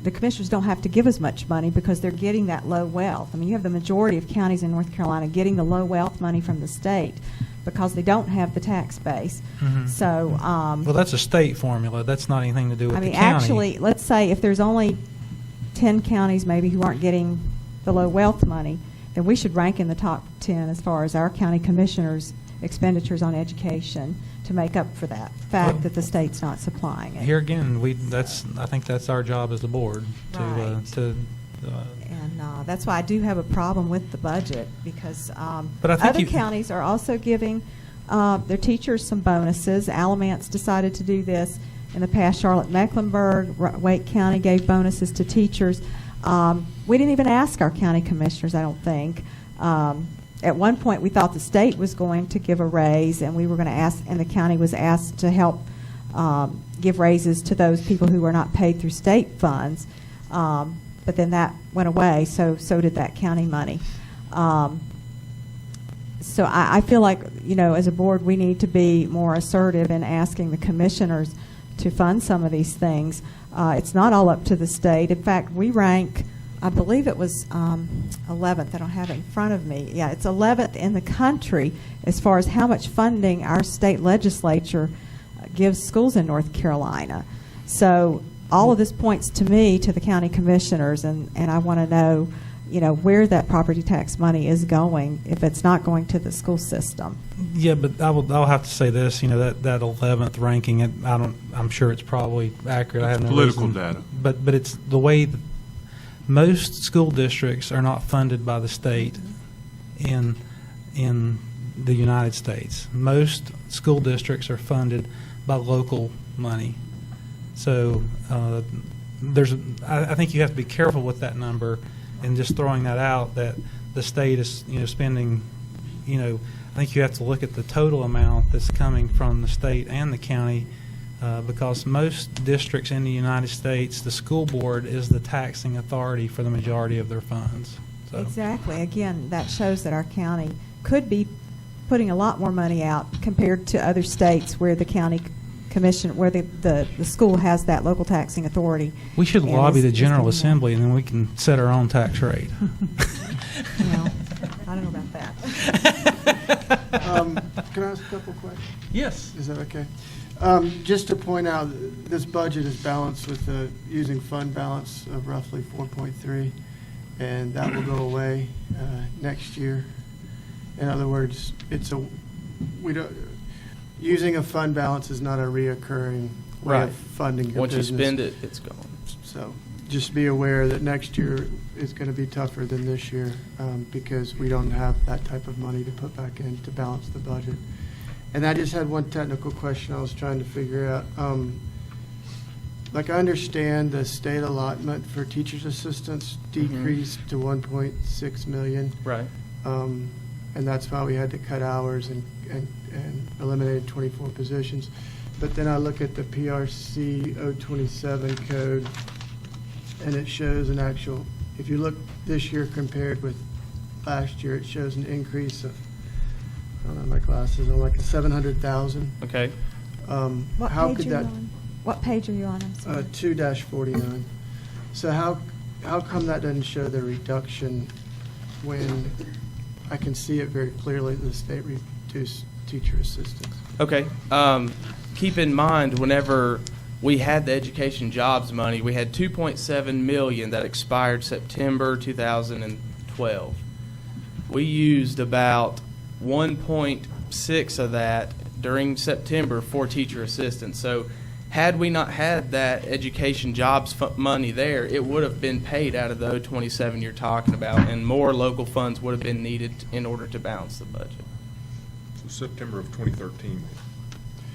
Speaker 5: the commissioners don't have to give as much money because they're getting that low wealth. You have the majority of counties in North Carolina getting the low wealth money from the state because they don't have the tax base.
Speaker 1: Mm-hmm.
Speaker 5: So,
Speaker 1: well, that's a state formula. That's not anything to do with the county.
Speaker 5: Actually, let's say if there's only 10 counties maybe who aren't getting the low wealth money, then we should rank in the top 10 as far as our county commissioners' expenditures on education to make up for that fact that the state's not supplying it.
Speaker 1: Here again, I think that's our job as a board
Speaker 5: Right. And that's why I do have a problem with the budget, because
Speaker 1: But I think
Speaker 5: other counties are also giving their teachers some bonuses. Alamance decided to do this in the past. Charlotte-Mecklenburg, Wake County gave bonuses to teachers. We didn't even ask our county commissioners, I don't think. At one point, we thought the state was going to give a raise, and we were going to ask, and the county was asked to help give raises to those people who were not paid through state funds. But then that went away, so did that county money. So I feel like, as a board, we need to be more assertive in asking the commissioners to fund some of these things. It's not all up to the state. In fact, we rank, I believe it was 11th. I don't have it in front of me. Yeah, it's 11th in the country as far as how much funding our state legislature gives schools in North Carolina. So all of this points to me, to the county commissioners, and I want to know, where that property tax money is going if it's not going to the school system.
Speaker 1: Yeah, but I'll have to say this. That 11th ranking. I'm sure it's probably accurate. I have no
Speaker 4: political
Speaker 1: reason,
Speaker 4: data.
Speaker 1: But it's the way that most school districts are not funded by the state in the United States. Most school districts are funded by local money. So I think you have to be careful with that number and just throwing that out that the state is spending. I think you have to look at the total amount that's coming from the state and the county. Because most districts in the United States, the school board is the taxing authority for the majority of their funds. So.
Speaker 5: Exactly. Again, that shows that our county could be putting a lot more money out compared to other states where the county commission, where the school has that local taxing authority.
Speaker 1: We should lobby the General Assembly, and then we can set our own tax rate.
Speaker 5: Well, I don't know about that.
Speaker 3: Can I ask a couple questions?
Speaker 1: Yes.
Speaker 3: Is that okay? Just to point out, this budget is balanced with using fund balance of roughly 4.3, and that will go away next year. In other words, using a fund balance is not a reoccurring way
Speaker 8: Right.
Speaker 3: of funding your
Speaker 8: Once
Speaker 3: business.
Speaker 8: you spend it, it's gone.
Speaker 3: So just be aware that next year is going to be tougher than this year because we don't have that type of money to put back in to balance the budget. And I just had one technical question I was trying to figure out. I understand the state allotment for teachers' assistants decreased to 1.6 million.
Speaker 8: Right.
Speaker 3: And that's why we had to cut hours and eliminated 24 positions. But then I look at the PRC 027 code, and it shows an actual, if you look this year compared with last year, it shows an increase of, I don't know my glasses, on like a 700,000.
Speaker 8: Okay.
Speaker 5: What
Speaker 3: How
Speaker 5: page
Speaker 3: could
Speaker 5: are
Speaker 3: that?
Speaker 5: you on? What page are you on? I'm sorry.
Speaker 3: 2-49. So how come that doesn't show the reduction when I can see it very clearly that the state reduced teacher assistants?
Speaker 8: Okay. Keep in mind, whenever we had the education jobs money. We had $2.7 million that expired September 2012. We used about 1.6 of that during September for teacher assistants. So had we not had that education jobs money there, it would have been paid out of the 027 you're talking about, and more local funds would have been needed in order to balance the budget.
Speaker 4: So September of 2013.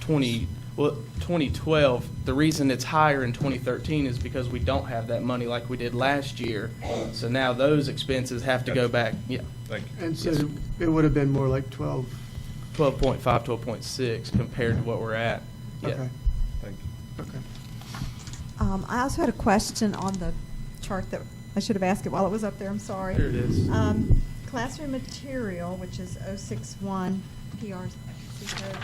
Speaker 8: 2012, the reason it's higher in 2013 is because we don't have that money like we did last year. So now those expenses have to go back. Yeah,
Speaker 4: Thank you.
Speaker 3: And so
Speaker 8: Yes.
Speaker 3: it would have been more like 12.
Speaker 8: 12.5, 12.6 compared to what we're at. Yeah.
Speaker 3: Okay,
Speaker 4: Thank you.
Speaker 3: okay.
Speaker 5: I also had a question on the chart that I should have asked it while it was up there. I'm sorry.
Speaker 8: There it is.
Speaker 5: Classroom material, which is 061 PRC code,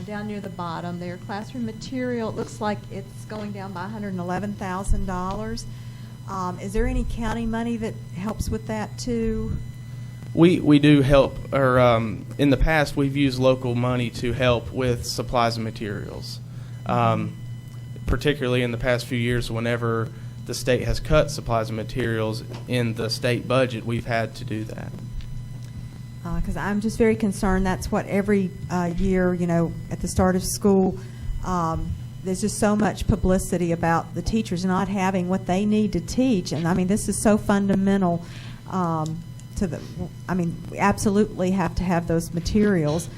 Speaker 5: down near the bottom there. Classroom material, it looks like it's going down by $111,000. Is there any county money that helps with that too?
Speaker 8: We do help, or in the past, we've used local money to help with supplies and materials. Particularly in the past few years, whenever the state has cut supplies and materials in the state budget, we've had to do that.
Speaker 5: Because I'm just very concerned. That's what every year, at the start of school, there's just so much publicity about the teachers not having what they need to teach. And, I mean, this is so fundamental to the, we absolutely have to have those materials.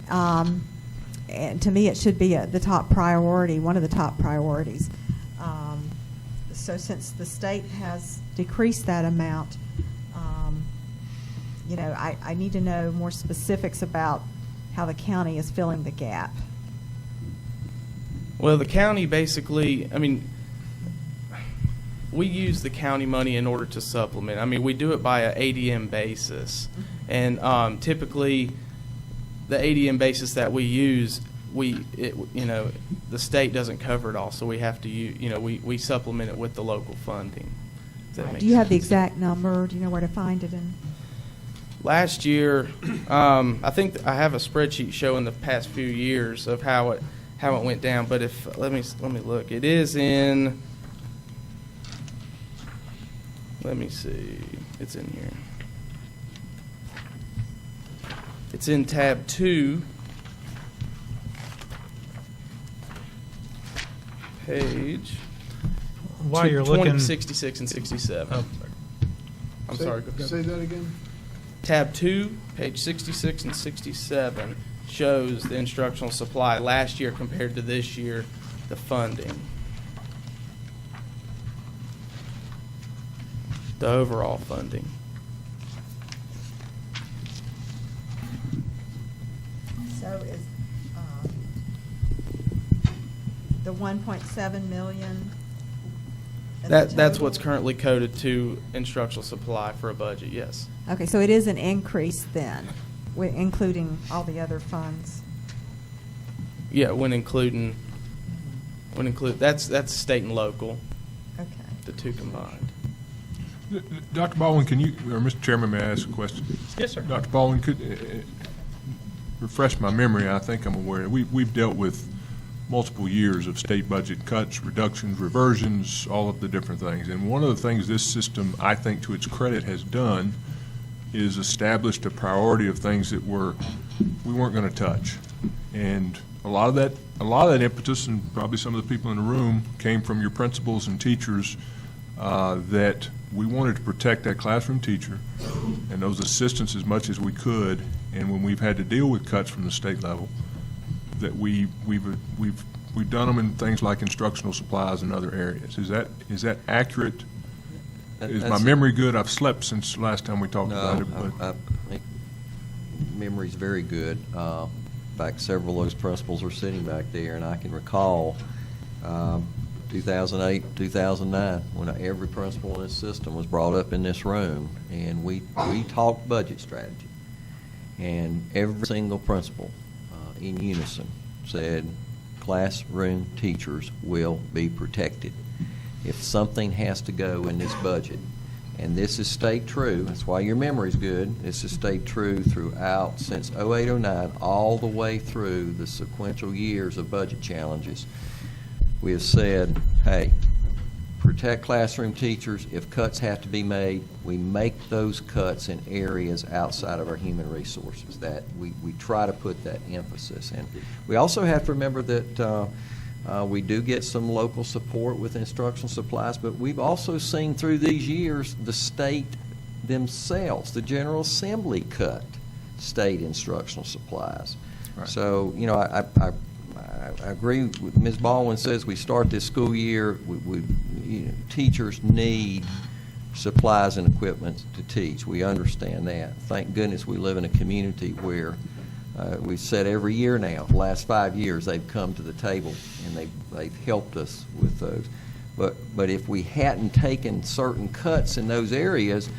Speaker 5: And to me, it should be the top priority, one of the top priorities. So since the state has decreased that amount, I need to know more specifics about how the county is filling the gap.
Speaker 8: Well, the county basically, we use the county money in order to supplement. We do it by an ADM basis. And typically, the ADM basis that we use, the state doesn't cover it all, so we have to we supplement it with the local funding. Does that make
Speaker 5: Do you have the
Speaker 8: sense?
Speaker 5: exact number? Do you know where to find it?
Speaker 8: Last year, I think I have a spreadsheet showing the past few years of how it went down. But let me look. It is in. Let me see. It's in here. It's in tab 2, page.
Speaker 1: While you're
Speaker 8: 20,
Speaker 1: looking,
Speaker 8: 66 and 67.
Speaker 1: Oh,
Speaker 8: I'm sorry. Go ahead.
Speaker 3: Say that again?
Speaker 8: Tab 2, page 66 and 67 shows the instructional supply last year compared to this year, the funding. The overall funding.
Speaker 5: So is the 1.7 million?
Speaker 8: That's what's currently coded to instructional supply for a budget, yes.
Speaker 5: Okay, so it is an increase then, including all the other funds.
Speaker 8: Yeah, when include that's state and local,
Speaker 5: Okay.
Speaker 8: the two combined.
Speaker 4: Dr. Baldwin, can you, or Mr. Chairman, may I ask a question?
Speaker 1: Yes, sir.
Speaker 4: Dr. Baldwin, could refresh my memory. I think I'm aware. We've dealt with multiple years of state budget cuts, reductions, reversions, all of the different things. And one of the things this system, I think to its credit, has done is established a priority of things that we weren't going to touch. And a lot of that impetus, and probably some of the people in the room, came from your principals and teachers that we wanted to protect that classroom teacher and those assistants as much as we could. And when we've had to deal with cuts from the state level, that we've done them in things like instructional supplies and other areas. Is that accurate? Is my memory good? I've slept since the last time we talked about it. But
Speaker 9: I think memory's very good. In fact, several of those principals are sitting back there, and I can recall 2008, 2009, when every principal in this system was brought up in this room, and we talked budget strategy. And every single principal in unison said classroom teachers will be protected. If something has to go in this budget, and this has stayed true, that's why your memory's good, this has stayed true throughout since 08, 09, all the way through the sequential years of budget challenges. we have said, hey, protect classroom teachers. If cuts have to be made, we make those cuts in areas outside of our human resources. That we try to put that emphasis. And we also have to remember that we do get some local support with instructional supplies, but we've also seen through these years the state themselves, the General Assembly cut state instructional supplies.
Speaker 4: Right.
Speaker 9: So, you know, I agree with Ms. Baldwin says we start this school year, teachers need supplies and equipment to teach. We understand that. Thank goodness we live in a community where we've said every year now, the last 5 years, they've come to the table and they've helped us with those. But if we hadn't taken certain cuts in those areas,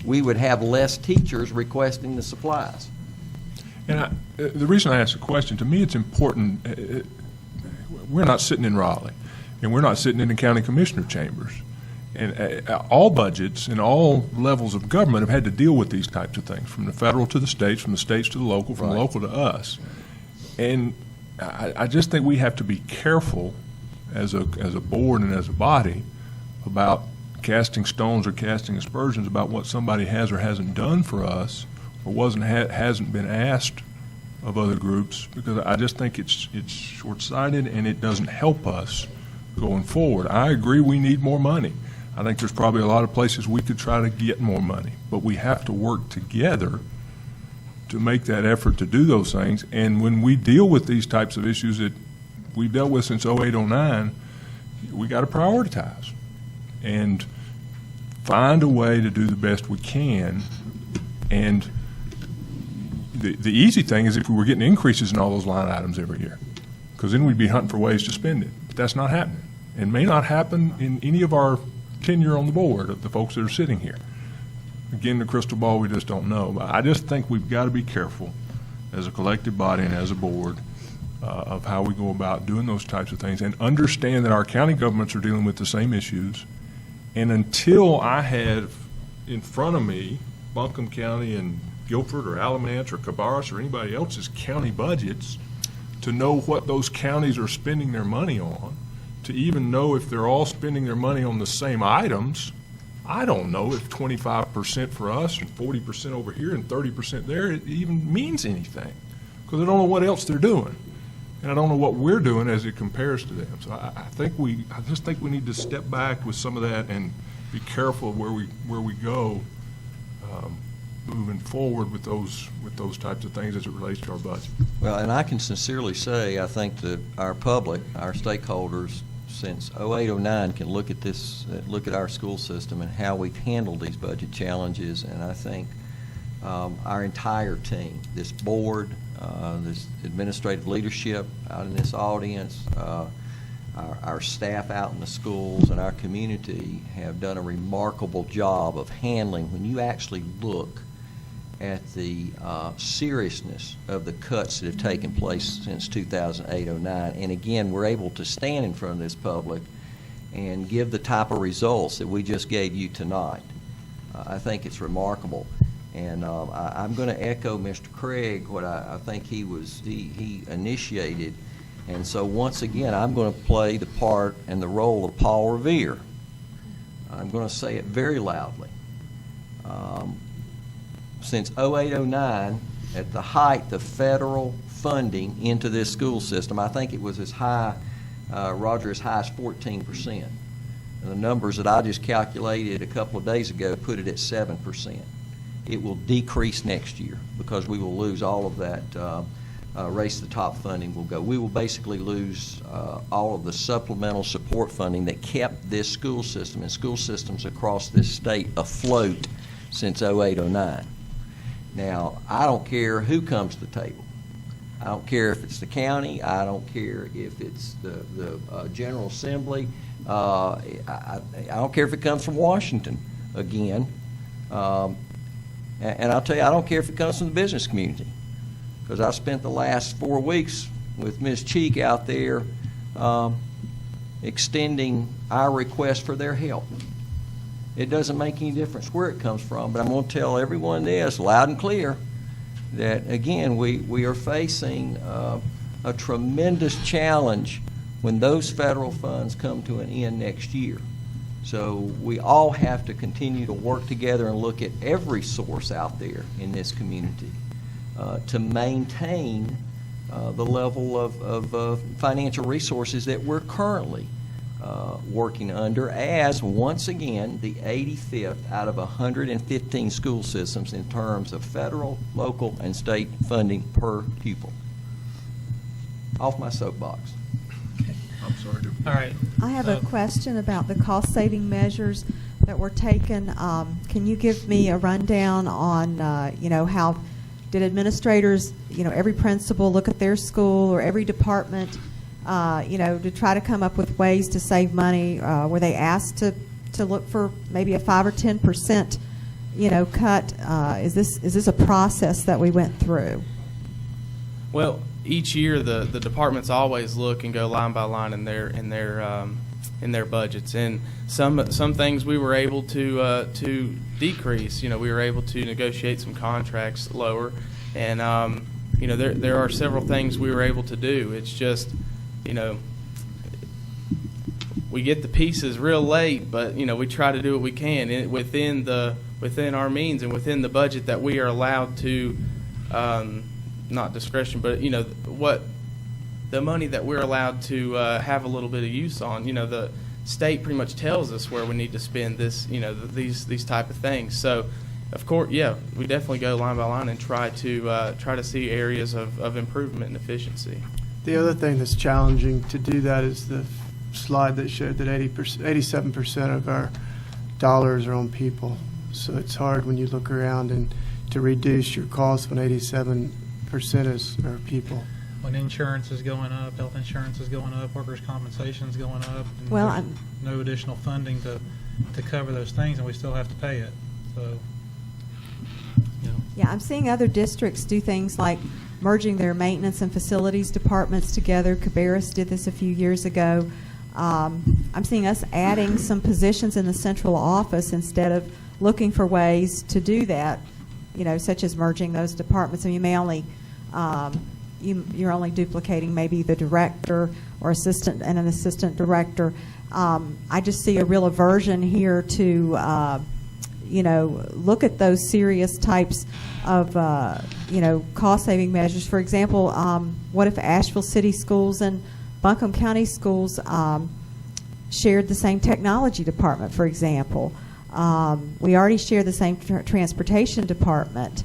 Speaker 9: we would have less teachers requesting the supplies.
Speaker 4: And the reason I ask the question, to me it's important, we're not sitting in Raleigh, and we're not sitting in the county commissioner chambers. And all budgets and all levels of government have had to deal with these types of things, from the federal to the states, from the states to the local, from the local to us. And I just think we have to be careful as a board and as a body about casting stones or casting aspersions about what somebody has or hasn't done for us, or hasn't been asked of other groups, because I just think it's short-sighted and it doesn't help us going forward. I agree we need more money. I think there's probably a lot of places we could try to get more money, but we have to work together to make that effort to do those things. And when we deal with these types of issues that we've dealt with since 08, 09, we got to prioritize and find a way to do the best we can. And the easy thing is if we were getting increases in all those line items every year, because then we'd be hunting for ways to spend it. But that's not happening. It may not happen in any of our tenure on the board of the folks that are sitting here. Again, the crystal ball, we just don't know. But I just think we've got to be careful as a collective body and as a board of how we go about doing those types of things, and understand that our county governments are dealing with the same issues. And until I have in front of me Buncombe County and Guilford or Alamance or Cabarrus or anybody else's county budgets to know what those counties are spending their money on, to even know if they're all spending their money on the same items, I don't know if 25% for us and 40% over here and 30% there it even means anything, because I don't know what else they're doing, and I don't know what we're doing as it compares to them. So I just think we need to step back with some of that and be careful of where we go moving forward with those types of things as it relates to our budget.
Speaker 9: Well, and I can sincerely say I think that our public, our stakeholders, since 08, 09 can look at this, look at our school system and how we've handled these budget challenges, and I think our entire team, this board, this administrative leadership out in this audience, our staff out in the schools and our community have done a remarkable job of handling, when you actually look at the seriousness of the cuts that have taken place since 2008-09. And again, we're able to stand in front of this public and give the type of results that we just gave you tonight. I think it's remarkable. And I'm going to echo Mr. Craig, what I think he initiated. And so once again, I'm going to play the part and the role of Paul Revere. I'm going to say it very loudly. Since 08-09, at the height of federal funding into this school system, I think it was as high, Roger, as high as 14%. And the numbers that I just calculated a couple of days ago put it at 7%. It will decrease next year because we will lose all of that Race to the Top funding will go. We will basically lose all of the supplemental support funding that kept this school system and school systems across this state afloat since 08-09. Now, I don't care who comes to the table. I don't care if it's the county. I don't care if it's the General Assembly. I don't care if it comes from Washington again. And I'll tell you, I don't care if it comes from the business community, because I spent the last 4 weeks with Ms. Cheek out there extending our request for their help. It doesn't make any difference where it comes from, but I'm going to tell everyone this loud and clear, that, again, we are facing a tremendous challenge when those federal funds come to an end next year. So we all have to continue to work together and look at every source out there in this community to maintain the level of financial resources that we're currently working under as, once again, the 85th out of 115 school systems in terms of federal, local, and state funding per pupil. Off my soapbox.
Speaker 4: I'm sorry to.
Speaker 1: All right.
Speaker 5: I have a question about the cost-saving measures that were taken. Can you give me a rundown on, how did administrators, every principal look at their school or every department, to try to come up with ways to save money? Were they asked to look for maybe a 5 or 10%, cut? Is this a process that we went through?
Speaker 8: Well, each year the departments always look and go line by line in their budgets, and some things we were able to decrease. We were able to negotiate some contracts lower, and there are several things we were able to do. It's just we get the pieces real late, but we try to do what we can within our means and within the budget that we are allowed to. Not discretion, but what the money that we're allowed to have a little bit of use on. The state pretty much tells us where we need to spend this. These type of things. So, of course, yeah, we definitely go line by line and try to see areas of improvement and efficiency.
Speaker 3: The other thing that's challenging to do that is the slide that showed that 87% of our dollars are on people. So it's hard when you look around and to reduce your costs when 87% are people.
Speaker 1: When insurance is going up, health insurance is going up, workers' compensation is going up, and
Speaker 5: Well,
Speaker 1: there's no additional funding to cover those things, and we still have to pay it. So,
Speaker 5: Yeah, I'm seeing other districts do things like merging their maintenance and facilities departments together. Cabarrus did this a few years ago. I'm seeing us adding some positions in the central office instead of looking for ways to do that, such as merging those departments. And you may only you're only duplicating maybe the director or assistant and an assistant director. I just see a real aversion here to look at those serious types of cost-saving measures. For example, what if Asheville City Schools and Buncombe County Schools shared the same technology department, for example? We already share the same transportation department,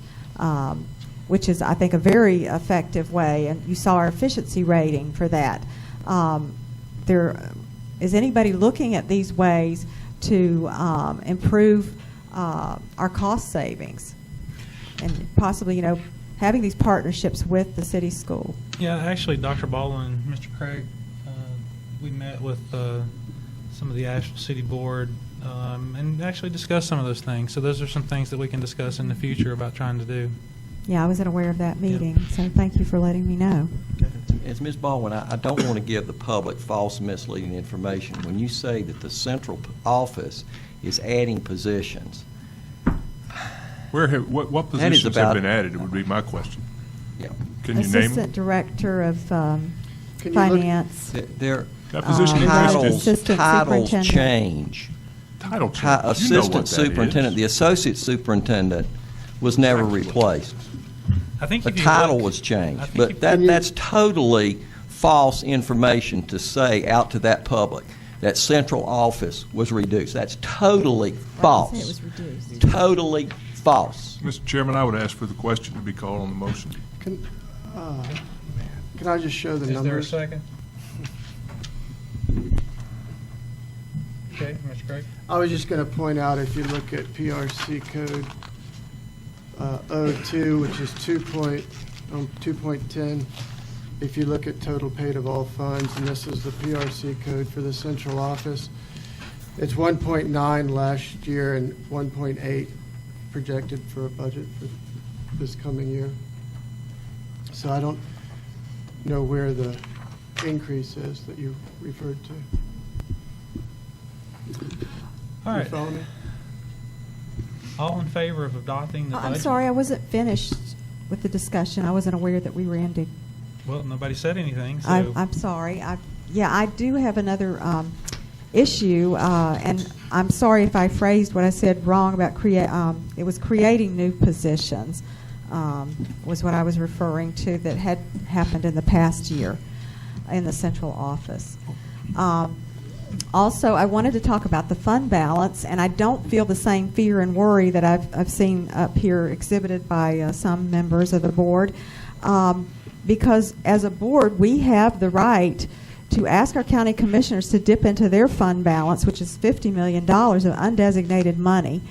Speaker 5: which is, I think, a very effective way, and you saw our efficiency rating for that. Is anybody looking at these ways to improve our cost savings and possibly, having these partnerships with the city school?
Speaker 1: yeah, actually, Dr. Baldwin and Mr. Craig, we met with some of the Asheville City Board and actually discussed some of those things. So those are some things that we can discuss in the future about trying to do.
Speaker 5: Yeah, I wasn't aware of that meeting, so thank you for letting me know.
Speaker 9: As Ms. Baldwin, I don't want to give the public false misleading information. When you say that the central office is adding positions,
Speaker 4: What positions have been added? It would be my question.
Speaker 9: yeah,
Speaker 4: Can you name
Speaker 5: Assistant
Speaker 4: them?
Speaker 5: Director of
Speaker 3: Can you look-
Speaker 5: Finance.
Speaker 9: there
Speaker 4: That position
Speaker 5: Titles.
Speaker 4: existed.
Speaker 5: Assistant
Speaker 9: titles
Speaker 5: superintendent.
Speaker 9: change.
Speaker 4: Title change. You know what
Speaker 9: Assistant
Speaker 4: that
Speaker 9: superintendent,
Speaker 4: is.
Speaker 9: the associate superintendent was never replaced.
Speaker 1: I think
Speaker 9: The
Speaker 1: if you
Speaker 9: title
Speaker 1: look-
Speaker 9: was
Speaker 1: I
Speaker 9: changed,
Speaker 1: think
Speaker 9: but
Speaker 1: if-
Speaker 9: that's totally false information to say out to that public, that central office was reduced. That's totally
Speaker 5: Say
Speaker 9: false.
Speaker 5: it was reduced.
Speaker 9: Totally false.
Speaker 4: Mr. Chairman, I would ask for the question to be called on the motion.
Speaker 3: Can I just show the
Speaker 1: Is there a
Speaker 3: numbers?
Speaker 1: second? Okay, Mr. Craig?
Speaker 3: I was just going to point out, if you look at PRC code 02, which is 2.10, if you look at total paid of all funds, and this is the PRC code for the central office, it's 1.9 last year and 1.8 projected for a budget for this coming year. So I don't know where the increase is that you referred to.
Speaker 1: All
Speaker 3: You
Speaker 1: right.
Speaker 3: follow me?
Speaker 1: All in favor of adopting the budget?
Speaker 5: I'm sorry, I wasn't finished with the discussion. I wasn't aware that we were ending.
Speaker 1: Well, nobody said anything, so.
Speaker 5: I'm sorry. Yeah, I do have another issue, and I'm sorry if I phrased what I said wrong about it was creating new positions, was what I was referring to that had happened in the past year in the central office. Also, I wanted to talk about the fund balance, and I don't feel the same fear and worry that I've seen up here exhibited by some members of the board, because as a board, we have the right to ask our county commissioners to dip into their fund balance, which is $50 million of undesignated money,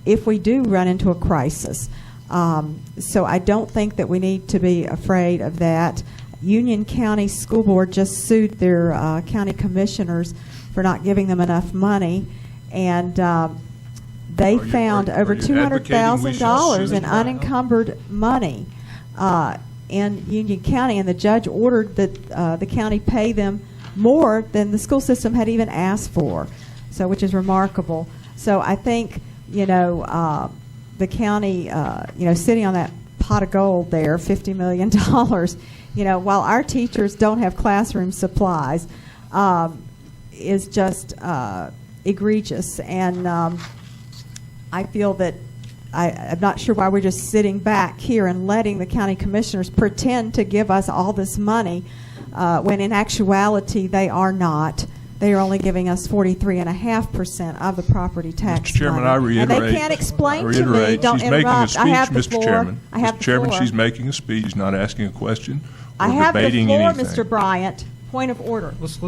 Speaker 5: if we do run into a crisis. So I don't think that we need to be afraid of that. Union County School Board just sued their county commissioners for not giving them enough money, and they found over $200,000 in unencumbered money in Union County, and the judge ordered that the county pay them more than the school system had even asked for, so which is remarkable. So I think, you know, the county, you know, sitting on that pot of gold there, $50 million, you know, while our teachers don't have classroom supplies, is just egregious. And I feel that I'm not sure why we're just sitting back here and letting the county commissioners pretend to give us all this money when in actuality they are not. They are only giving us 43.5% of the property tax
Speaker 4: Mr. Chairman,
Speaker 5: money.
Speaker 4: I reiterate.
Speaker 5: And they can't explain to me. Don't
Speaker 4: she's making a
Speaker 5: interrupt.
Speaker 4: speech,
Speaker 5: I have the
Speaker 4: Mr.
Speaker 5: floor.
Speaker 4: Chairman.
Speaker 5: I have
Speaker 4: Mr.
Speaker 5: the
Speaker 4: Chairman,
Speaker 5: floor.
Speaker 4: she's making a speech, not asking a question or
Speaker 5: I have the
Speaker 4: debating
Speaker 5: floor,
Speaker 4: anything.
Speaker 5: Mr. Bryant. Point of order.
Speaker 1: Let's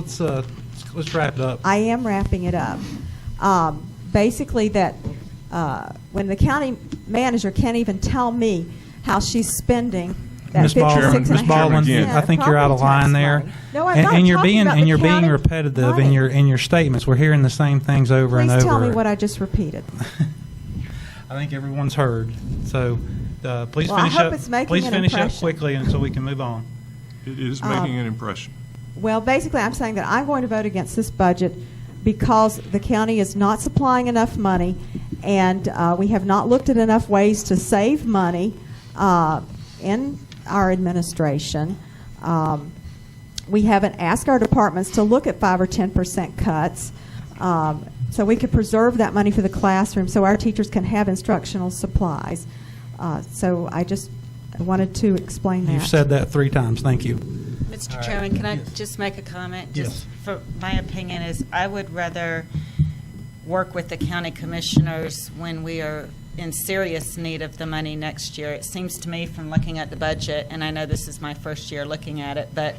Speaker 1: wrap it up.
Speaker 5: I am wrapping it up. Basically, that when the county manager can't even tell me how she's spending that
Speaker 1: Ms. Baldwin,
Speaker 5: $56.5
Speaker 1: Ms. Baldwin,
Speaker 4: again.
Speaker 1: I think you're out of line there.
Speaker 5: No, I'm not
Speaker 1: and you're
Speaker 5: talking
Speaker 1: being
Speaker 5: about the
Speaker 1: being
Speaker 5: county
Speaker 1: repetitive
Speaker 5: money.
Speaker 1: in your statements. We're hearing the same things over and over.
Speaker 5: Please tell me what I just repeated.
Speaker 1: I think everyone's heard. So please
Speaker 5: Well, I
Speaker 1: finish
Speaker 5: hope
Speaker 1: up.
Speaker 5: it's making
Speaker 1: Please
Speaker 5: an
Speaker 1: finish up
Speaker 5: impression.
Speaker 1: quickly, and so we can move on.
Speaker 4: It is making an impression.
Speaker 5: Well, basically, I'm saying that I'm going to vote against this budget because the county is not supplying enough money, and we have not looked at enough ways to save money in our administration. We haven't asked our departments to look at 5 or 10% cuts, so we could preserve that money for the classroom so our teachers can have instructional supplies. So I just wanted to explain that.
Speaker 1: You've said that 3 times. Thank you.
Speaker 6: Mr. Chairman, can I just make a comment?
Speaker 1: Yes.
Speaker 6: Just for my opinion is I would rather work with the county commissioners when we are in serious need of the money next year. It seems to me from looking at the budget, and I know this is my first year looking at it, but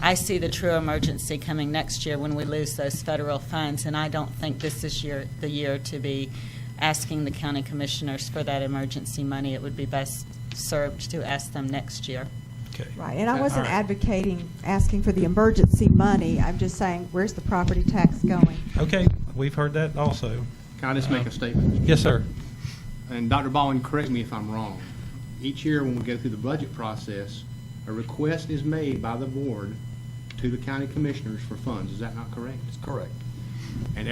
Speaker 6: I see the true emergency coming next year when we lose those federal funds, and I don't think this is the year to be asking the county commissioners for that emergency money. It would be best served to ask them next year.
Speaker 1: Okay.
Speaker 5: Right, and I wasn't
Speaker 1: All right.
Speaker 5: advocating asking for the emergency money. I'm just saying, where's the property tax going?
Speaker 1: Okay, we've heard that also.
Speaker 10: Can I just make a statement?
Speaker 1: Yes, sir.
Speaker 10: And Dr. Baldwin, correct me if I'm wrong. Each year when we go through the budget process, a request is made by the board to the county commissioners for funds. Is that not correct?
Speaker 9: Correct.
Speaker 10: And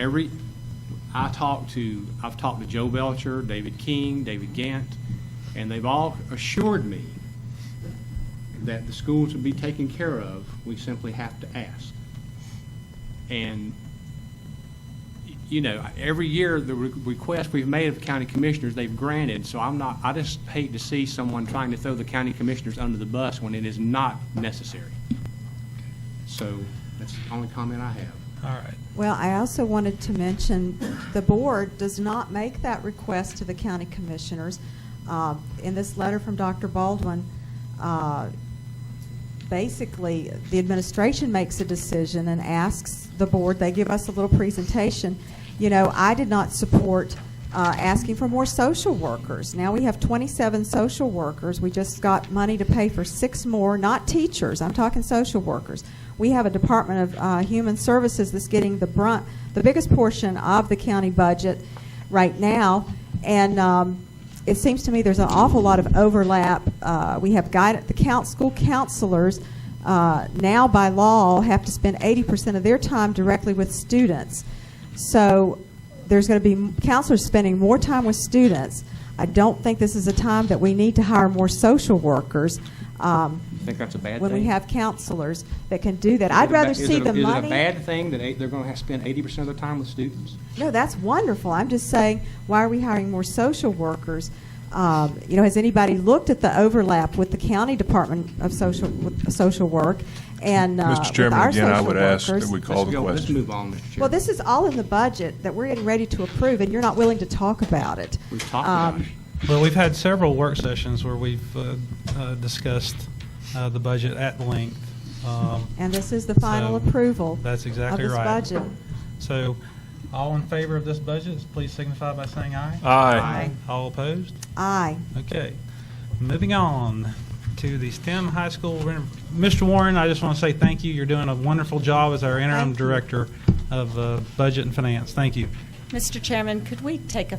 Speaker 10: I've talked to Joe Belcher, David King, David Gant, and they've all assured me that the schools will be taken care of. We simply have to ask. And you know, every year the request we've made of the county commissioners, they've granted. So I just hate to see someone trying to throw the county commissioners under the bus when it is not necessary. So that's the only comment I have.
Speaker 1: All right.
Speaker 5: Well, I also wanted to mention the board does not make that request to the county commissioners. In this letter from Dr. Baldwin, basically the administration makes a decision and asks the board. They give us a little presentation. You know, I did not support asking for more social workers. Now we have 27 social workers. We just got money to pay for 6 more, not teachers. I'm talking social workers. We have a Department of Human Services that's getting the biggest portion of the county budget right now, and it seems to me there's an awful lot of overlap. We have school counselors now by law have to spend 80% of their time directly with students. So there's going to be counselors spending more time with students. I don't think this is a time that we need to hire more social workers.
Speaker 10: You think that's a bad thing?
Speaker 5: when we have counselors that can do that. I'd rather see the money.
Speaker 10: Is it a bad thing that they're going to have to spend 80% of their time with students?
Speaker 5: No, that's wonderful. I'm just saying, why are we hiring more social workers? Has anybody looked at the overlap with the county department of social work and
Speaker 4: Mr. Chairman,
Speaker 5: with our
Speaker 4: again, I
Speaker 5: social
Speaker 4: would ask that
Speaker 5: workers?
Speaker 4: we call the
Speaker 10: Let's
Speaker 4: question.
Speaker 10: move on, Mr. Chairman.
Speaker 5: Well, this is all in the budget that we're getting ready to approve, and you're not willing to talk about it.
Speaker 10: We've talked about it.
Speaker 1: Well, we've had several work sessions where we've discussed the budget at length.
Speaker 5: And this is the final
Speaker 1: So,
Speaker 5: approval
Speaker 1: That's exactly
Speaker 5: of this
Speaker 1: right.
Speaker 5: budget.
Speaker 1: So, all in favor of this budget, please signify by saying aye.
Speaker 4: Aye.
Speaker 1: All opposed?
Speaker 5: Aye.
Speaker 1: Okay. Moving on to the STEM high school. Mr. Warren, I just want to say thank you. You're doing a wonderful job as our interim
Speaker 5: Thank you.
Speaker 1: director of budget and finance. Thank you.
Speaker 6: Mr. Chairman, could we take a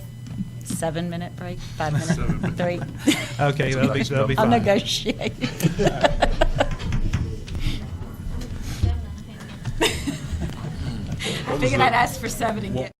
Speaker 6: 7-minute break, 5 minute, 3?
Speaker 1: Okay, that'll be
Speaker 6: I'll
Speaker 1: fine.
Speaker 6: negotiate. I figured I'd ask for 7 and get